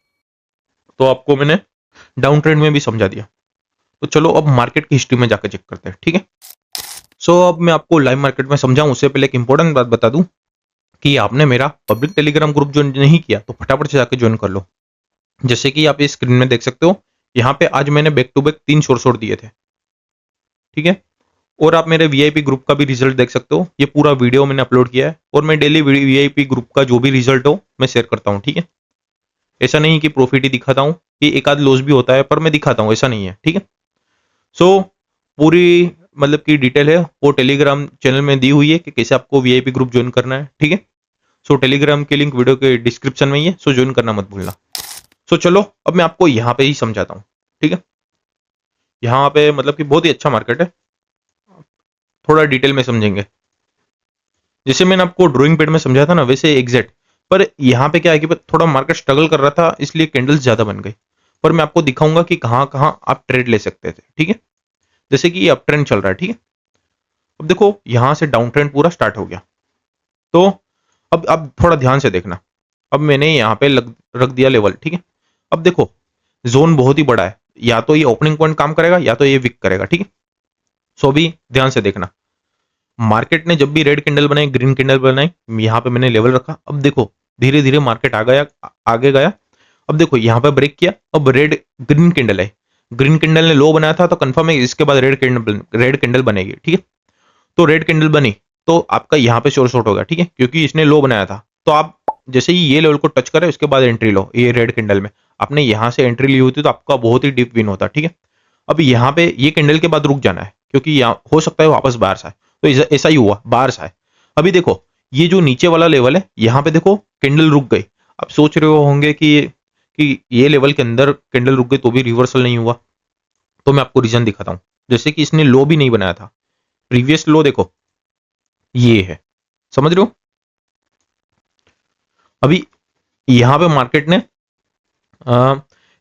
Speaker 1: तो आपको मैंने डाउन ट्रेंड में भी समझा दिया। तो चलो अब मार्केट की हिस्ट्री में जाकर चेक करते हैं, ठीक है। सो अब मैं आपको लाइव मार्केट में समझाऊं उससे पहले एक इंपॉर्टेंट बात बता दूं कि आपने मेरा पब्लिक टेलीग्राम ग्रुप ज्वाइन नहीं किया तो फटाफट से जाकर ज्वाइन कर लो। जैसे कि आप इस स्क्रीन में देख सकते हो, यहाँ पे आज मैंने back to back 3 short shot दिए थे, ठीक है। और आप मेरे वीआईपी ग्रुप का भी रिजल्ट देख सकते हो, ये पूरा वीडियो मैंने अपलोड किया है और मैं डेली वीआईपी ग्रुप का जो भी रिजल्ट हो मैं शेयर करता हूँ, ठीक है। ऐसा नहीं कि प्रॉफिट ही दिखाता हूँ, कि एक आध लॉस भी होता है पर मैं दिखाता हूँ, ऐसा नहीं है, ठीक है। सो पूरी मतलब की डिटेल है वो टेलीग्राम चैनल में दी हुई है कि कैसे आपको वीआईपी ग्रुप ज्वाइन करना है, ठीक है। सो टेलीग्राम की लिंक वीडियो के डिस्क्रिप्शन में ही है, सो ज्वाइन करना मत भूलना। सो चलो अब मैं आपको यहाँ पे ही समझाता हूँ, ठीक है। यहाँ पे मतलब कि बहुत ही अच्छा मार्केट है, थोड़ा डिटेल में समझेंगे। जैसे मैंने आपको ड्राइंग पैड में समझाया था ना, वैसे एग्जैक्ट। पर यहाँ पे क्या है कि थोड़ा मार्केट स्ट्रगल कर रहा था इसलिए कैंडल्स ज्यादा बन गई। पर मैं आपको दिखाऊंगा कि कहाँ कहाँ आप ट्रेड ले सकते थे, ठीक है। जैसे कि ये अप ट्रेंड चल रहा है, ठीक है। अब देखो यहां से डाउन ट्रेंड पूरा स्टार्ट हो गया। तो अब थोड़ा ध्यान से देखना। अब मैंने यहाँ पे रख दिया लेवल, ठीक है। अब देखो जोन बहुत ही बड़ा है, या तो ये ओपनिंग पॉइंट काम करेगा या तो ये विक करेगा, ठीक है। सो अभी ध्यान से देखना, मार्केट ने जब भी रेड कैंडल बनाई, ग्रीन कैंडल बनाई, यहाँ पे मैंने लेवल रखा। अब देखो धीरे धीरे मार्केट आ गया, आगे गया। अब देखो यहाँ पे ब्रेक किया, अब ग्रीन कैंडल है, ग्रीन कैंडल ने लो बनाया था तो कंफर्म है इसके बाद रेड कैंडल बनेगी, ठीक है। तो रेड कैंडल बनी तो आपका यहाँ पे शॉर्ट हो गया, ठीक है, क्योंकि इसने लो बनाया था। तो आप जैसे ही ये लेवल को टच करे उसके बाद एंट्री लो, ये रेड कैंडल में आपने यहाँ से एंट्री ली होती तो आपका बहुत ही डीप विन होता, ठीक है। अब यहाँ पे ये कैंडल के बाद रुक जाना है, क्योंकि यहाँ हो सकता है वापस बाहर से आए। तो ऐसा ही हुआ, बाहर से आए। अभी देखो ये जो नीचे वाला लेवल है, यहाँ पे देखो कैंडल रुक गई। आप सोच रहे होंगे कि ये लेवल के अंदर कैंडल रुक गई तो भी रिवर्सल नहीं हुआ। तो मैं आपको रीजन दिखाता हूँ। जैसे कि इसने लो भी नहीं बनाया था, प्रीवियस लो देखो ये है, समझ रहे हो। अभी यहां पे मार्केट ने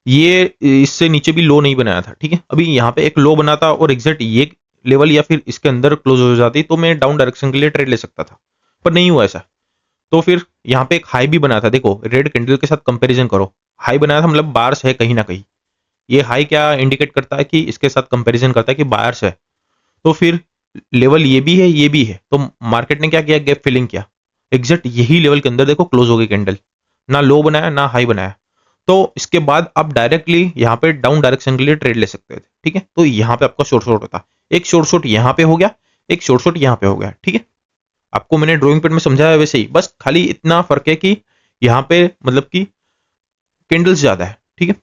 Speaker 1: ये इससे नीचे भी लो नहीं बनाया था, ठीक है। अभी यहाँ पे एक लो बना था और एग्जैक्ट ये लेवल या फिर इसके अंदर क्लोज हो जाती तो मैं डाउन डायरेक्शन के लिए ट्रेड ले सकता था, पर नहीं हुआ ऐसा। तो फिर यहाँ पे एक हाई भी बना था, देखो रेड कैंडल के साथ कंपैरिजन करो, हाई बनाया था मतलब बार्स है कहीं ना कहीं। ये हाई क्या इंडिकेट करता है कि इसके साथ कंपैरिजन करता है कि बायर्स है। तो फिर लेवल ये भी है ये भी है, तो मार्केट ने क्या किया, गैप फिलिंग किया। एग्जैक्ट यही लेवल के अंदर देखो क्लोज हो गई कैंडल, ना लो बनाया ना हाई बनाया। तो इसके बाद आप डायरेक्टली यहाँ पे डाउन डायरेक्शन के लिए ट्रेड ले सकते थे, ठीक है। तो यहाँ पे आपका शॉर्ट होता, एक शॉर्ट यहाँ पे हो गया, एक शॉर्ट यहाँ पे हो गया, ठीक है। आपको मैंने ड्रॉइंग पैड में समझाया वैसे ही, बस खाली इतना फर्क है कि यहाँ पे मतलब कि कैंडल्स ज्यादा है, ठीक है।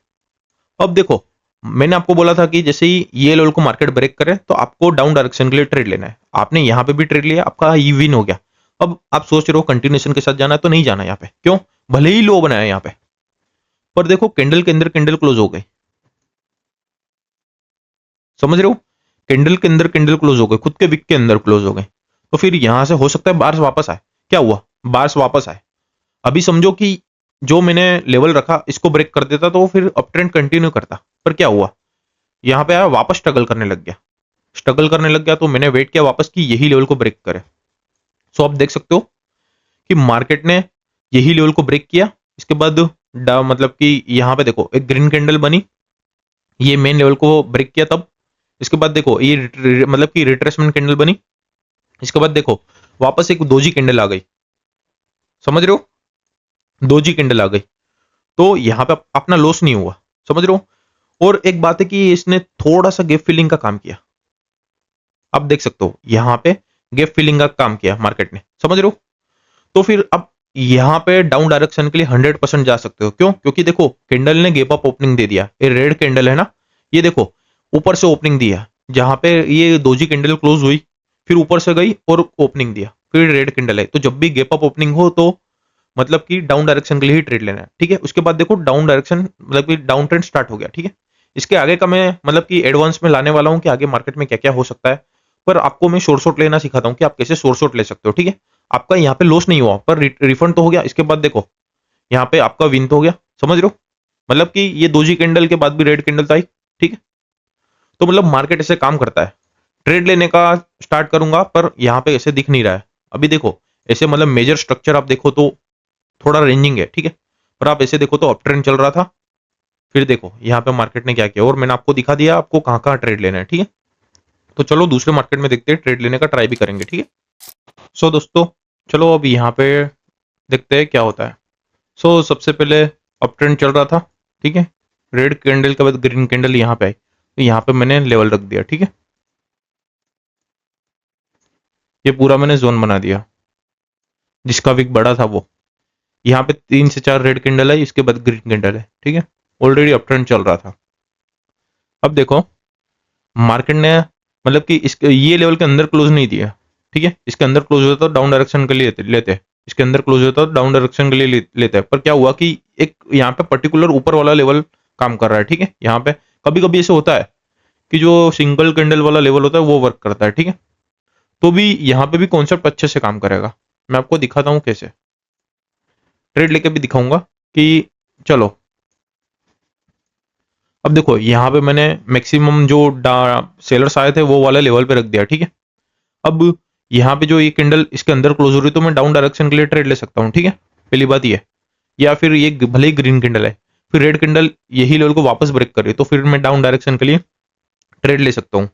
Speaker 1: अब देखो मैंने आपको बोला था कि जैसे ही ये लेवल को मार्केट ब्रेक करे तो आपको डाउन डायरेक्शन के लिए ट्रेड लेना है। आपने यहाँ पे भी ट्रेड लिया, आपका ये विन हो गया। अब आप सोच रहे हो कंटिन्यूएशन के साथ जाना है, तो नहीं जाना यहाँ पे, क्यों, भले ही लो बनाया यहाँ पे, पर देखो कैंडल के अंदर कैंडल क्लोज हो गई, समझ रहे हो। कैंडल के अंदर कैंडल क्लोज हो गई, खुद के विक के अंदर क्लोज हो गई। तो फिर यहां से हो सकता है बार्स वापस आए। क्या हुआ, बार्स वापस आए। अभी समझो कि जो मैंने लेवल रखा इसको ब्रेक कर देता तो फिर अप ट्रेंड कंटिन्यू करता, पर क्या हुआ, यहाँ पे आया वापस स्ट्रगल करने लग गया। स्ट्रगल करने लग गया तो मैंने वेट किया वापस कि यही लेवल को ब्रेक करे। सो आप देख सकते हो कि मार्केट ने यही लेवल को ब्रेक किया। इसके बाद मतलब कि यहाँ पे देखो एक ग्रीन कैंडल बनी, ये मेन लेवल को ब्रेक किया तब। इसके बाद देखो ये मतलब कि रिट्रेसमेंट कैंडल बनी। इसके बाद देखो वापस एक दोजी कैंडल आ गई, समझ रहे हो, दोजी कैंडल आ गई। तो यहाँ पे अपना लॉस नहीं हुआ, समझ रहे हो। और एक बात है कि इसने थोड़ा सा गैप फिलिंग का काम किया, आप देख सकते हो यहाँ पे गैप फिलिंग का काम किया मार्केट ने, समझ रहे हो। तो फिर अब यहाँ पे डाउन डायरेक्शन के लिए 100% जा सकते हो, क्यों, क्योंकि देखो कैंडल ने गैप अप ओपनिंग दे दिया। ये रेड कैंडल है ना, ये देखो ऊपर से ओपनिंग दिया, जहां पे ये दोजी कैंडल क्लोज हुई, फिर ऊपर से गई और ओपनिंग दिया, फिर रेड कैंडल है। तो जब भी गैप अप ओपनिंग हो तो मतलब कि डाउन डायरेक्शन के लिए ही ट्रेड लेना है, ठीक है। उसके बाद देखो डाउन डायरेक्शन मतलब कि डाउन ट्रेंड स्टार्ट हो गया, ठीक है। इसके आगे का मैं मतलब कि एडवांस में लाने वाला हूं कि आगे मार्केट में क्या क्या हो सकता है। पर आपको मैं शॉर्ट लेना सिखाता हूं कि आप कैसे शॉर्ट ले सकते हो, ठीक है। आपका यहाँ पे लॉस नहीं हुआ पर रिफंड तो हो गया। इसके बाद देखो यहाँ पे आपका विन तो हो गया, समझ रहे हो। मतलब कि ये दोजी कैंडल के बाद भी रेड कैंडल था, ठीक है। तो मतलब मार्केट ऐसे काम करता है। ट्रेड लेने का स्टार्ट करूंगा पर यहाँ पे ऐसे दिख नहीं रहा है। अभी देखो ऐसे मतलब मेजर स्ट्रक्चर आप देखो तो थोड़ा रेंजिंग है, ठीक है, पर आप ऐसे देखो तो अप ट्रेंड चल रहा था। फिर देखो यहाँ पे मार्केट ने क्या किया और मैंने आपको दिखा दिया आपको कहाँ कहाँ ट्रेड लेना है, ठीक है। तो चलो दूसरे मार्केट में देखते हैं, ट्रेड लेने का ट्राई भी करेंगे, ठीक है। सो दोस्तों चलो अब यहाँ पे देखते हैं क्या होता है। सो सबसे पहले अप ट्रेंड चल रहा था, ठीक है, रेड कैंडल के बाद ग्रीन कैंडल यहाँ पे आई, तो यहाँ पे मैंने लेवल रख दिया, ठीक है। ये पूरा मैंने जोन बना दिया, जिसका विक बड़ा था वो। यहाँ पे 3 से 4 रेड कैंडल है, इसके बाद ग्रीन कैंडल है, ठीक है। ऑलरेडी अप ट्रेंड चल रहा था। अब देखो मार्केट ने मतलब कि इस ये लेवल के अंदर क्लोज नहीं दिया, ठीक है। इसके अंदर क्लोज होता तो डाउन डायरेक्शन के लिए लेते, इसके अंदर क्लोज होता तो डाउन डायरेक्शन के लिए लेते हैं। पर क्या हुआ कि एक यहाँ पे पर्टिकुलर ऊपर वाला लेवल काम कर रहा है, ठीक है। यहाँ पे कभी कभी ऐसे होता है कि जो सिंगल कैंडल वाला लेवल होता है वो वर्क करता है, ठीक है। तो भी यहाँ पे भी कॉन्सेप्ट अच्छे से काम करेगा। मैं आपको दिखाता हूँ कैसे, ट्रेड लेके भी दिखाऊंगा कि चलो। अब देखो यहाँ पे मैंने मैक्सिमम जो सेलर्स आए थे वो वाले लेवल पे रख दिया, ठीक है। अब यहाँ पे जो ये कैंडल इसके अंदर क्लोज हो रही है तो मैं डाउन डायरेक्शन के लिए ट्रेड ले सकता हूँ, ठीक है। पहली बात ये, या फिर ये भले ही ग्रीन कैंडल है, फिर रेड कैंडल यही लेवल को वापस ब्रेक कर रही है तो फिर मैं डाउन डायरेक्शन के लिए ट्रेड ले सकता हूँ।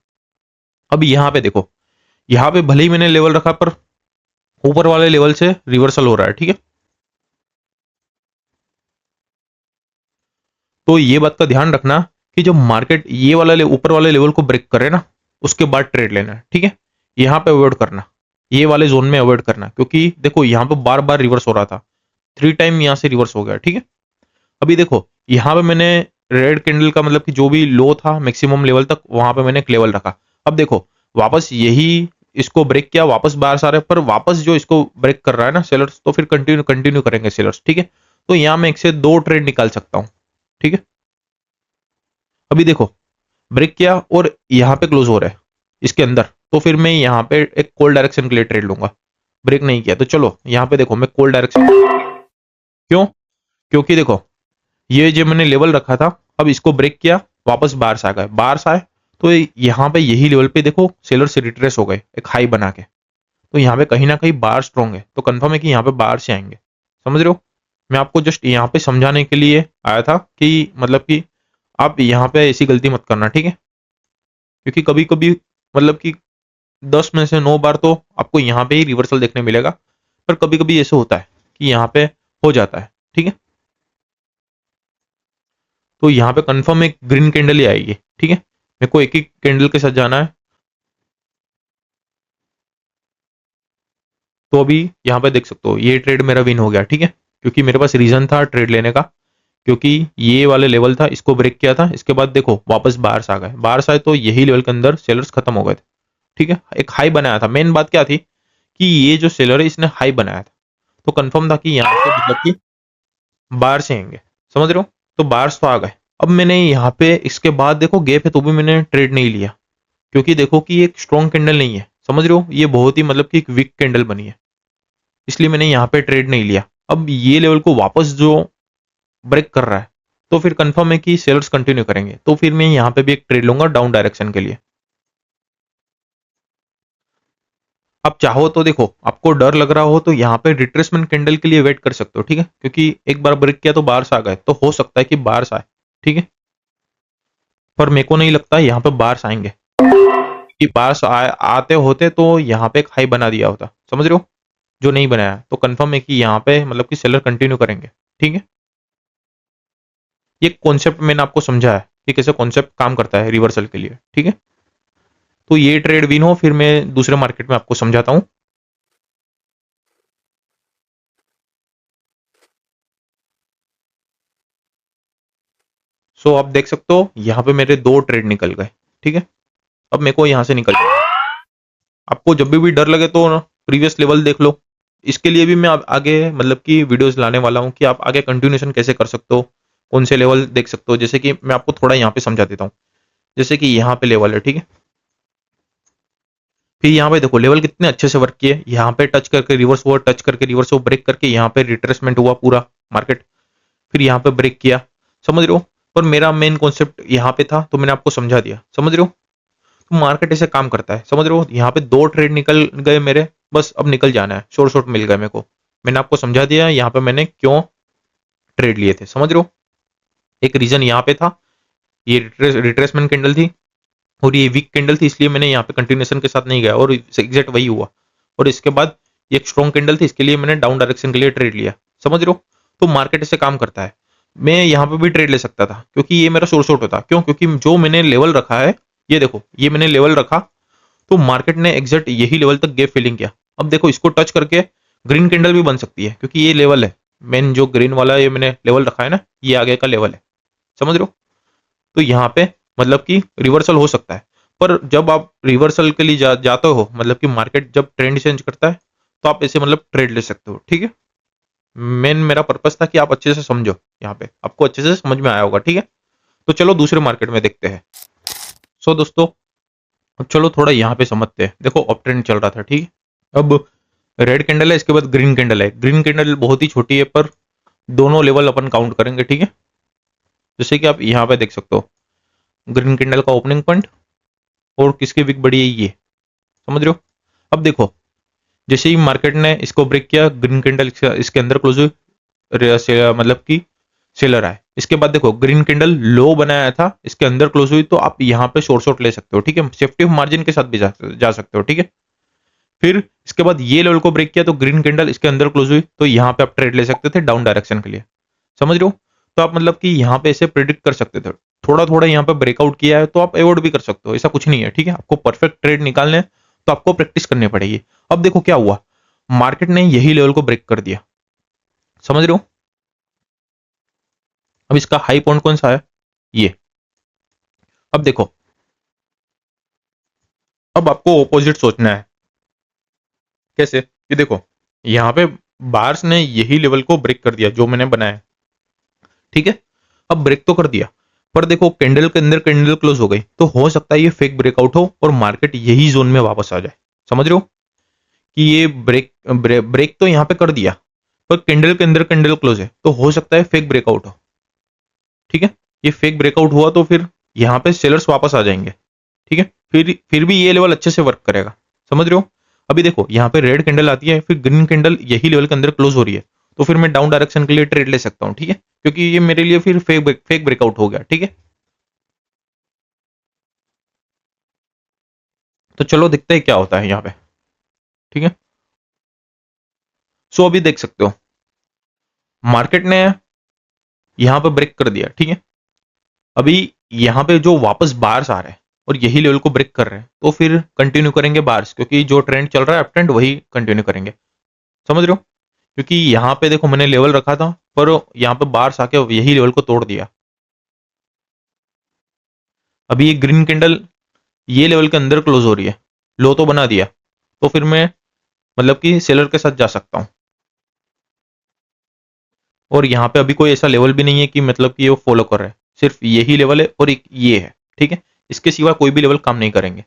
Speaker 1: अब यहाँ पे देखो, यहाँ पे भले ही मैंने लेवल रखा पर ऊपर वाले लेवल से रिवर्सल हो रहा है, ठीक है। तो ये बात का ध्यान रखना कि जब मार्केट ये वाला ऊपर वाले लेवल को ब्रेक करे ना उसके बाद ट्रेड लेना है, ठीक है। यहाँ पे अवॉइड करना, ये वाले जोन में अवॉइड करना, क्योंकि देखो यहाँ पे बार बार रिवर्स हो रहा था, 3 टाइम यहाँ से रिवर्स हो गया, ठीक है। अभी देखो यहाँ पे मैंने रेड कैंडल का मतलब कि जो भी लो था मैक्सिमम लेवल तक वहां पे मैंने एक लेवल रखा। अब देखो वापस यही इसको ब्रेक किया, वापस बाहर आ रहे, पर वापस जो इसको ब्रेक कर रहा है ना सेलर्स, तो फिर कंटिन्यू कंटिन्यू करेंगे सेलर्स, ठीक है। तो यहाँ मैं 1 से 2 ट्रेड निकाल सकता हूँ, ठीक है। अभी देखो ब्रेक किया और यहाँ पे क्लोज हो रहा है इसके अंदर, तो फिर मैं यहाँ पे एक कॉल डायरेक्शन के लिए ट्रेड लूंगा। ब्रेक नहीं किया तो चलो यहाँ पे देखो मैं कॉल डायरेक्शन, क्यों, क्योंकि देखो ये जो मैंने लेवल रखा था अब इसको ब्रेक किया, वापस बाहर से आ गए, बाहर से आए तो यहाँ पे यही लेवल पे देखो सेलर से रिट्रेस हो गए एक हाई बना के, तो यहाँ पे कहीं ना कहीं बाहर स्ट्रॉन्ग है, तो कंफर्म है कि यहाँ पे बाहर से आएंगे। समझ रहे हो, मैं आपको जस्ट यहाँ पे समझाने के लिए आया था कि मतलब कि आप यहाँ पे ऐसी गलती मत करना, ठीक है। क्योंकि कभी कभी मतलब कि 10 में से 9 बार तो आपको यहाँ पे ही रिवर्सल देखने मिलेगा, पर कभी कभी ऐसे होता है कि यहाँ पे हो जाता है, ठीक है। तो यहाँ पे कंफर्म एक ग्रीन कैंडल ही आएगी, ठीक है। मेरे को एक ही कैंडल के साथ जाना है। तो अभी यहाँ पे देख सकते हो ये ट्रेड मेरा विन हो गया, ठीक है, क्योंकि मेरे पास रीजन था ट्रेड लेने का, क्योंकि ये वाले लेवल था इसको ब्रेक किया था, इसके बाद देखो वापस बाहर से आ गए, बाहर से आए तो यही लेवल के अंदर सेलर्स खत्म हो गए थे, ठीक है। एक हाई बनाया था, मेन बात क्या थी कि ये जो सेलर है इसने हाई बनाया था, तो कंफर्म था कि यहाँ से मतलब कि बाहर से आएंगे, समझ रहे हो। तो बाहर से तो आ गए। अब मैंने यहाँ पे इसके बाद देखो गैप है तो भी मैंने ट्रेड नहीं लिया, क्योंकि देखो कि ये एक स्ट्रॉन्ग कैंडल नहीं है, समझ रहे हो, ये बहुत ही मतलब कि एक वीक कैंडल बनी है, इसलिए मैंने यहाँ पे ट्रेड नहीं लिया। अब ये लेवल को वापस जो ब्रेक कर रहा है तो फिर कंफर्म है कि सेलर्स कंटिन्यू करेंगे, तो फिर मैं यहाँ पे भी एक ट्रेड लूंगा डाउन डायरेक्शन के लिए। आप चाहो तो देखो आपको डर लग रहा हो तो यहाँ पे रिट्रेसमेंट कैंडल के लिए वेट कर सकते हो, ठीक है, क्योंकि एक बार ब्रेक किया तो बाहर से आ गए तो हो सकता है कि बाहर से आए, ठीक है। पर मेरे को नहीं लगता यहाँ पे बाहर से आएंगे, कि बाहर से आते होते तो यहाँ पे एक हाई बना दिया होता, समझ रहे हो, जो नहीं बनाया। तो कंफर्म है कि यहाँ पे मतलब कि सेलर कंटिन्यू करेंगे, ठीक है। ये कॉन्सेप्ट मैंने आपको समझा है कि कैसे कॉन्सेप्ट काम करता है रिवर्सल के लिए, ठीक है। तो ये ट्रेड विन हो फिर मैं दूसरे मार्केट में आपको समझाता हूं। सो आप देख सकते हो यहाँ पे मेरे 2 ट्रेड निकल गए, ठीक है। अब मेरे को यहाँ से निकल जाना। आपको जब भी डर लगे तो प्रीवियस लेवल देख लो, इसके लिए भी मैं आगे मतलब कि वीडियोस लाने वाला हूँ कि आप आगे कंटिन्यूशन कैसे कर सकते हो, कौन से लेवल देख सकते हो। जैसे कि मैं आपको थोड़ा यहाँ पे समझा देता हूँ, जैसे कि यहाँ पे लेवल है, ठीक है। फिर यहाँ पे देखो लेवल कितने अच्छे से वर्क किए, यहाँ पे टच करके रिवर्स हुआ, टच करके रिवर्स हुआ, ब्रेक करके यहाँ पे रिट्रेसमेंट हुआ पूरा मार्केट, फिर यहाँ पे ब्रेक किया, समझ रहे हो। पर मेरा मेन कॉन्सेप्ट यहाँ पे था तो मैंने आपको समझा दिया, समझ रहे हो। तो मार्केट ऐसे काम करता है, समझ रहे हो। यहाँ पे 2 ट्रेड निकल गए मेरे, बस अब निकल जाना है, शॉर्ट मिल गए मेरे को। मैंने आपको समझा दिया यहाँ पे मैंने क्यों ट्रेड लिए थे, समझ रहे हो। एक रीजन यहाँ पे था, ये रिट्रेसमेंट कैंडल थी और ये वीक कैंडल थी, इसलिए मैंने यहाँ पे कंटिन्यूएशन के साथ नहीं गया और एग्जैक्ट वही हुआ। और इसके बाद ये एक स्ट्रॉन्ग कैंडल थी, इसके लिए मैंने डाउन डायरेक्शन के लिए ट्रेड लिया, समझ रहे हो। तो मार्केट ऐसे काम करता है। मैं यहाँ पे भी ट्रेड ले सकता था क्योंकि ये मेरा सोर्स आउट होता, क्यों, क्योंकि जो मैंने लेवल रखा है, ये देखो ये मैंने लेवल रखा तो मार्केट ने एग्जैक्ट यही लेवल तक गैप फिलिंग किया। अब देखो इसको टच करके ग्रीन कैंडल भी बन सकती है क्योंकि ये लेवल है, मेन जो ग्रीन वाला ये मैंने लेवल रखा है ना, ये आगे का लेवल है, समझ रहे हो। तो यहाँ पे मतलब कि रिवर्सल हो सकता है, पर जब आप रिवर्सल के लिए जाते हो, मतलब कि मार्केट जब ट्रेंड चेंज करता है तो आप ऐसे मतलब ट्रेड ले सकते हो, ठीक है। मेन मेरा पर्पस था कि आप अच्छे से समझो, यहाँ पे आपको अच्छे से समझ में आया होगा, ठीक है। तो चलो दूसरे मार्केट में देखते हैं। सो दोस्तों अब चलो थोड़ा यहाँ पे समझते हैं। देखो अप ट्रेंड चल रहा था, ठीक है। अब रेड कैंडल है, इसके बाद ग्रीन कैंडल है। ग्रीन कैंडल बहुत ही छोटी है पर दोनों लेवल अपन काउंट करेंगे, ठीक है। जैसे कि आप यहाँ पे देख सकते हो ग्रीन कैंडल का ओपनिंग पॉइंट और किसकी विक बड़ी है, ये समझ रहे हो। अब देखो जैसे ही मार्केट ने इसको ब्रेक किया, ग्रीन कैंडल इसके अंदर क्लोज हुई, मतलब कि सेलर आए। इसके बाद देखो ग्रीन कैंडल लो बनाया था, इसके अंदर क्लोज हुई, तो आप यहाँ पे शॉर्ट ले सकते हो, ठीक है। सेफ्टी मार्जिन के साथ भी जा सकते हो, ठीक है। फिर इसके बाद ये लेवल को ब्रेक किया तो ग्रीन कैंडल इसके अंदर क्लोज हुई, तो यहाँ पे आप ट्रेड ले सकते थे डाउन डायरेक्शन के लिए, समझ रहे हो। तो आप मतलब कि यहाँ पे ऐसे प्रिडिक्ट कर सकते थे। थोड़ा थोड़ा यहाँ पे ब्रेकआउट किया है तो आप अवॉइड भी कर सकते हो, ऐसा कुछ नहीं है, ठीक है। आपको परफेक्ट ट्रेड निकालने हैं तो आपको प्रैक्टिस करनी पड़ेगी। अब देखो क्या हुआ, मार्केट ने यही लेवल को ब्रेक कर दिया, समझ रहे हो। अब इसका हाई पॉइंट कौन सा है, ये। अब देखो अब आपको ऑपोजिट सोचना है। कैसे, ये देखो यहाँ पे बार्स ने यही लेवल को ब्रेक कर दिया जो मैंने बनाया, ठीक है। अब ब्रेक तो कर दिया पर देखो कैंडल के अंदर कैंडल क्लोज हो गई, तो हो सकता है ये फेक ब्रेकआउट हो और मार्केट यही जोन में वापस आ जाए, समझ रहे हो। कि ये ब्रेक तो यहाँ पे कर दिया पर कैंडल के अंदर कैंडल क्लोज है, तो हो सकता है फेक ब्रेकआउट हो, ठीक है। ये फेक ब्रेकआउट हुआ तो फिर यहाँ पे सेलर्स वापस आ जाएंगे, ठीक है। फिर भी ये लेवल अच्छे से वर्क करेगा, समझ रहे हो। अभी देखो यहाँ पे रेड कैंडल आती है, फिर ग्रीन कैंडल यही लेवल के अंदर क्लोज हो रही है, तो फिर मैं डाउन डायरेक्शन के लिए ट्रेड ले सकता हूँ, ठीक है, क्योंकि ये मेरे लिए फिर फेक ब्रेकआउट हो गया, ठीक है। तो चलो देखते हैं क्या होता है यहाँ पे, ठीक है। सो अभी देख सकते हो मार्केट ने यहाँ पे ब्रेक कर दिया, ठीक है। अभी यहाँ पे जो वापस बार्स आ रहे हैं और यही लेवल को ब्रेक कर रहे हैं, तो फिर कंटिन्यू करेंगे बार्स, क्योंकि जो ट्रेंड चल रहा है अप ट्रेंड वही कंटिन्यू करेंगे, समझ रहे हो। क्योंकि यहाँ पे देखो मैंने लेवल रखा था पर यहाँ पे बार्स आके यही लेवल को तोड़ दिया। अभी ये ग्रीन कैंडल ये लेवल के अंदर क्लोज हो रही है, लो तो बना दिया, तो फिर मैं मतलब कि सेलर के साथ जा सकता हूं। और यहाँ पे अभी कोई ऐसा लेवल भी नहीं है कि मतलब कि ये फॉलो कर रहा है, सिर्फ यही लेवल है और एक ये है, ठीक है। इसके सिवा कोई भी लेवल काम नहीं करेंगे।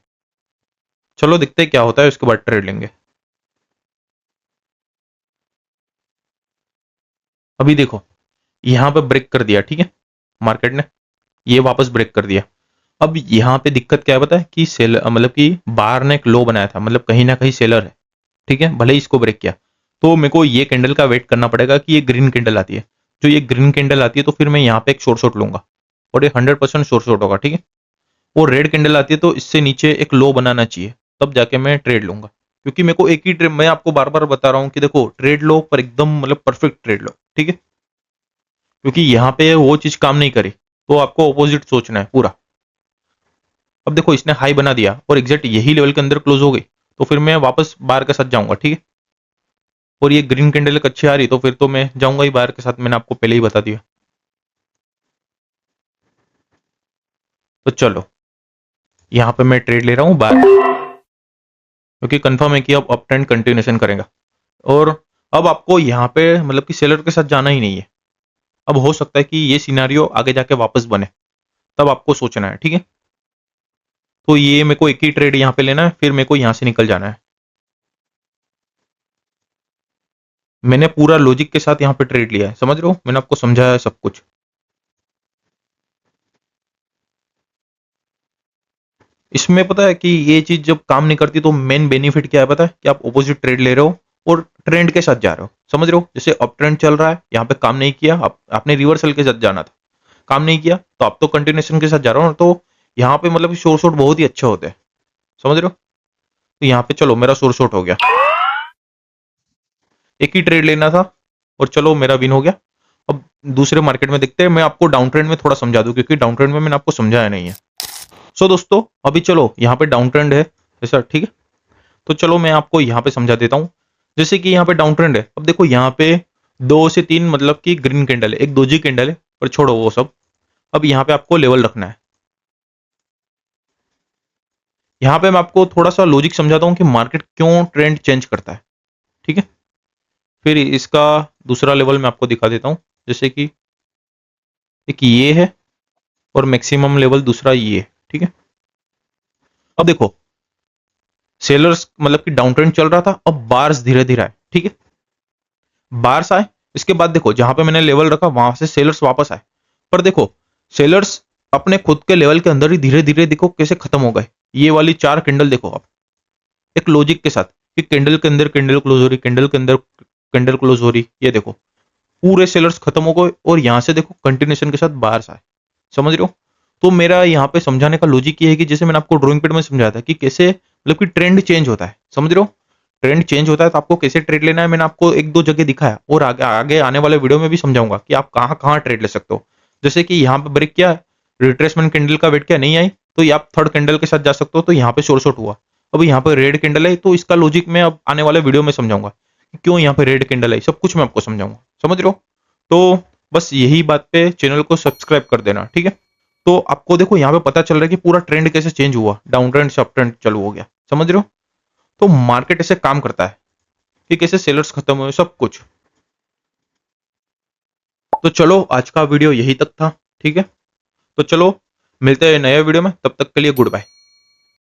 Speaker 1: चलो देखते हैं क्या होता है, उसके बाद ट्रेड लेंगे। अभी देखो यहाँ पे ब्रेक कर दिया, ठीक है, मार्केट ने ये वापस ब्रेक कर दिया। अब यहाँ पे दिक्कत क्या है पता है, कि सेल मतलब कि बार ने एक लो बनाया था, मतलब कहीं ना कहीं सेलर है, ठीक है, भले ही इसको ब्रेक किया। तो मेरे को ये कैंडल का वेट करना पड़ेगा कि ये ग्रीन कैंडल आती है। जो ये ग्रीन कैंडल आती है तो फिर मैं यहाँ पे एक शॉर्ट लूंगा और ये 100% शॉर्ट होगा, ठीक है। और रेड कैंडल आती है तो इससे नीचे एक लो बनाना चाहिए, तब जाके मैं ट्रेड लूंगा। क्योंकि मेरे को एक ही ट्रेड, मैं आपको बार बार बता रहा हूँ कि देखो ट्रेड लो पर एकदम मतलब परफेक्ट ट्रेड लो, ठीक है। क्योंकि यहाँ पे वो चीज काम नहीं करी तो आपको ऑपोजिट सोचना है पूरा। अब देखो इसने हाई बना दिया और एग्जैक्ट यही लेवल के अंदर क्लोज हो गई, तो फिर मैं वापस बार के साथ जाऊंगा, ठीक है। और ये ग्रीन कैंडल एक अच्छी आ रही तो फिर तो मैं जाऊंगा ही बार के साथ, मैंने आपको पहले ही बता दिया। तो चलो यहाँ पे मैं ट्रेड ले रहा हूँ बार, क्योंकि कंफर्म है कि अब अप ट्रेंड कंटिन्यूएशन करेगा। और अब आपको यहाँ पे मतलब कि सेलर के साथ जाना ही नहीं है। अब हो सकता है कि ये सिनारियो आगे जाके वापस बने, तब आपको सोचना है, ठीक है। तो ये मेरे को एक ही ट्रेड यहाँ पे लेना है, फिर मेरे को यहाँ से निकल जाना है। मैंने पूरा लॉजिक के साथ यहाँ पे ट्रेड लिया है, समझ रहे हो, मैंने आपको समझाया है सब कुछ। इसमें पता है कि ये चीज जब काम नहीं करती तो मेन बेनिफिट क्या है पता है, कि आप ऑपोजिट ट्रेड ले रहे हो और ट्रेंड के साथ जा रहे हो। समझ रहे हो, जैसे अप ट्रेंड चल रहा है, यहाँ पे काम नहीं किया, आपने रिवर्सल के साथ जाना था, काम नहीं किया, तो आप तो कंटिन्यूएशन के साथ जा रहे हो ना, तो यहाँ पे मतलब शोर शॉट बहुत ही अच्छे होते हैं। समझ रहे हो, तो यहाँ पे चलो मेरा शोर शॉट हो गया, एक ही ट्रेड लेना था और चलो मेरा विन हो गया। अब दूसरे मार्केट में देखते हैं, मैं आपको डाउन ट्रेंड में थोड़ा समझा दूं, क्योंकि डाउन ट्रेंड में मैंने आपको समझाया नहीं है। सो दोस्तों अभी चलो यहाँ पे डाउन ट्रेंड है ऐसा, ठीक है, तो चलो मैं आपको यहाँ पे समझा देता हूँ। जैसे कि यहाँ पे डाउन ट्रेंड है, अब देखो यहाँ पे 2 से 3 मतलब कि ग्रीन कैंडल है, एक दोजी कैंडल है, पर छोड़ो वो सब। अब यहाँ पे आपको लेवल रखना है। यहाँ पे मैं आपको थोड़ा सा लॉजिक समझाता हूँ कि मार्केट क्यों ट्रेंड चेंज करता है, ठीक है। फिर इसका दूसरा लेवल मैं आपको दिखा देता हूँ, जैसे कि एक ये है और मैक्सिमम लेवल दूसरा ये है, ठीक है। अब देखो सेलर्स मतलब कि डाउन ट्रेंड चल रहा था, अब बार्स धीरे धीरे आए, ठीक है, बार्स आए। इसके बाद देखो जहां पे मैंने लेवल रखा वहां से सेलर्स वापस आए, पर देखो सेलर्स अपने खुद के लेवल के अंदर ही धीरे धीरे देखो कैसे खत्म हो गए। ये वाली 4 कैंडल देखो आप, एक लॉजिक के साथ कि कैंडल के अंदर कैंडल क्लोज हो रही, कैंडल के अंदर कैंडल क्लोज हो रही, ये देखो पूरे सेलर्स खत्म हो गए और यहां से देखो कंटिन्यूएशन के साथ बाहर आए। समझ रहे हो, तो मेरा यहाँ पे समझाने का लॉजिक ये है कि जैसे मैंने आपको ड्राइंग पैड में समझाया था कि कैसे मतलब कि ट्रेंड चेंज होता है। समझ रहे हो, ट्रेंड चेंज होता है तो आपको कैसे ट्रेड लेना है, मैंने आपको 1-2 जगह दिखाया और आगे आगे आने वाले वीडियो में भी समझाऊंगा कि आप कहाँ कहाँ ट्रेड ले सकते हो। जैसे कि यहाँ पे ब्रेक किया, रिट्रेसमेंट कैंडल का वेट किया, नहीं आई, तो ये आप थर्ड कैंडल के साथ जा सकते हो, तो यहाँ पे शॉर्ट हुआ। अब यहाँ पे रेड कैंडल है, तो इसका लॉजिक मैं अब आने वाले वीडियो में समझाऊंगा कि क्यों यहाँ पे रेड कैंडल है, सब कुछ मैं आपको समझाऊंगा। समझ रहे हो, तो बस यही बात पे चैनल को सब्सक्राइब कर देना, ठीक है। तो आपको देखो यहाँ पे पता चल रहा है कि पूरा ट्रेंड कैसे चेंज हुआ, डाउन ट्रेंड से अप ट्रेंड चालू हो गया। समझ रहे हो, तो मार्केट ऐसे काम करता है कि कैसे सेलर्स खत्म हुए, सब कुछ। तो चलो आज का वीडियो यही तक था, ठीक है। तो चलो मिलते हैं नए वीडियो में, तब तक के लिए गुड बाय।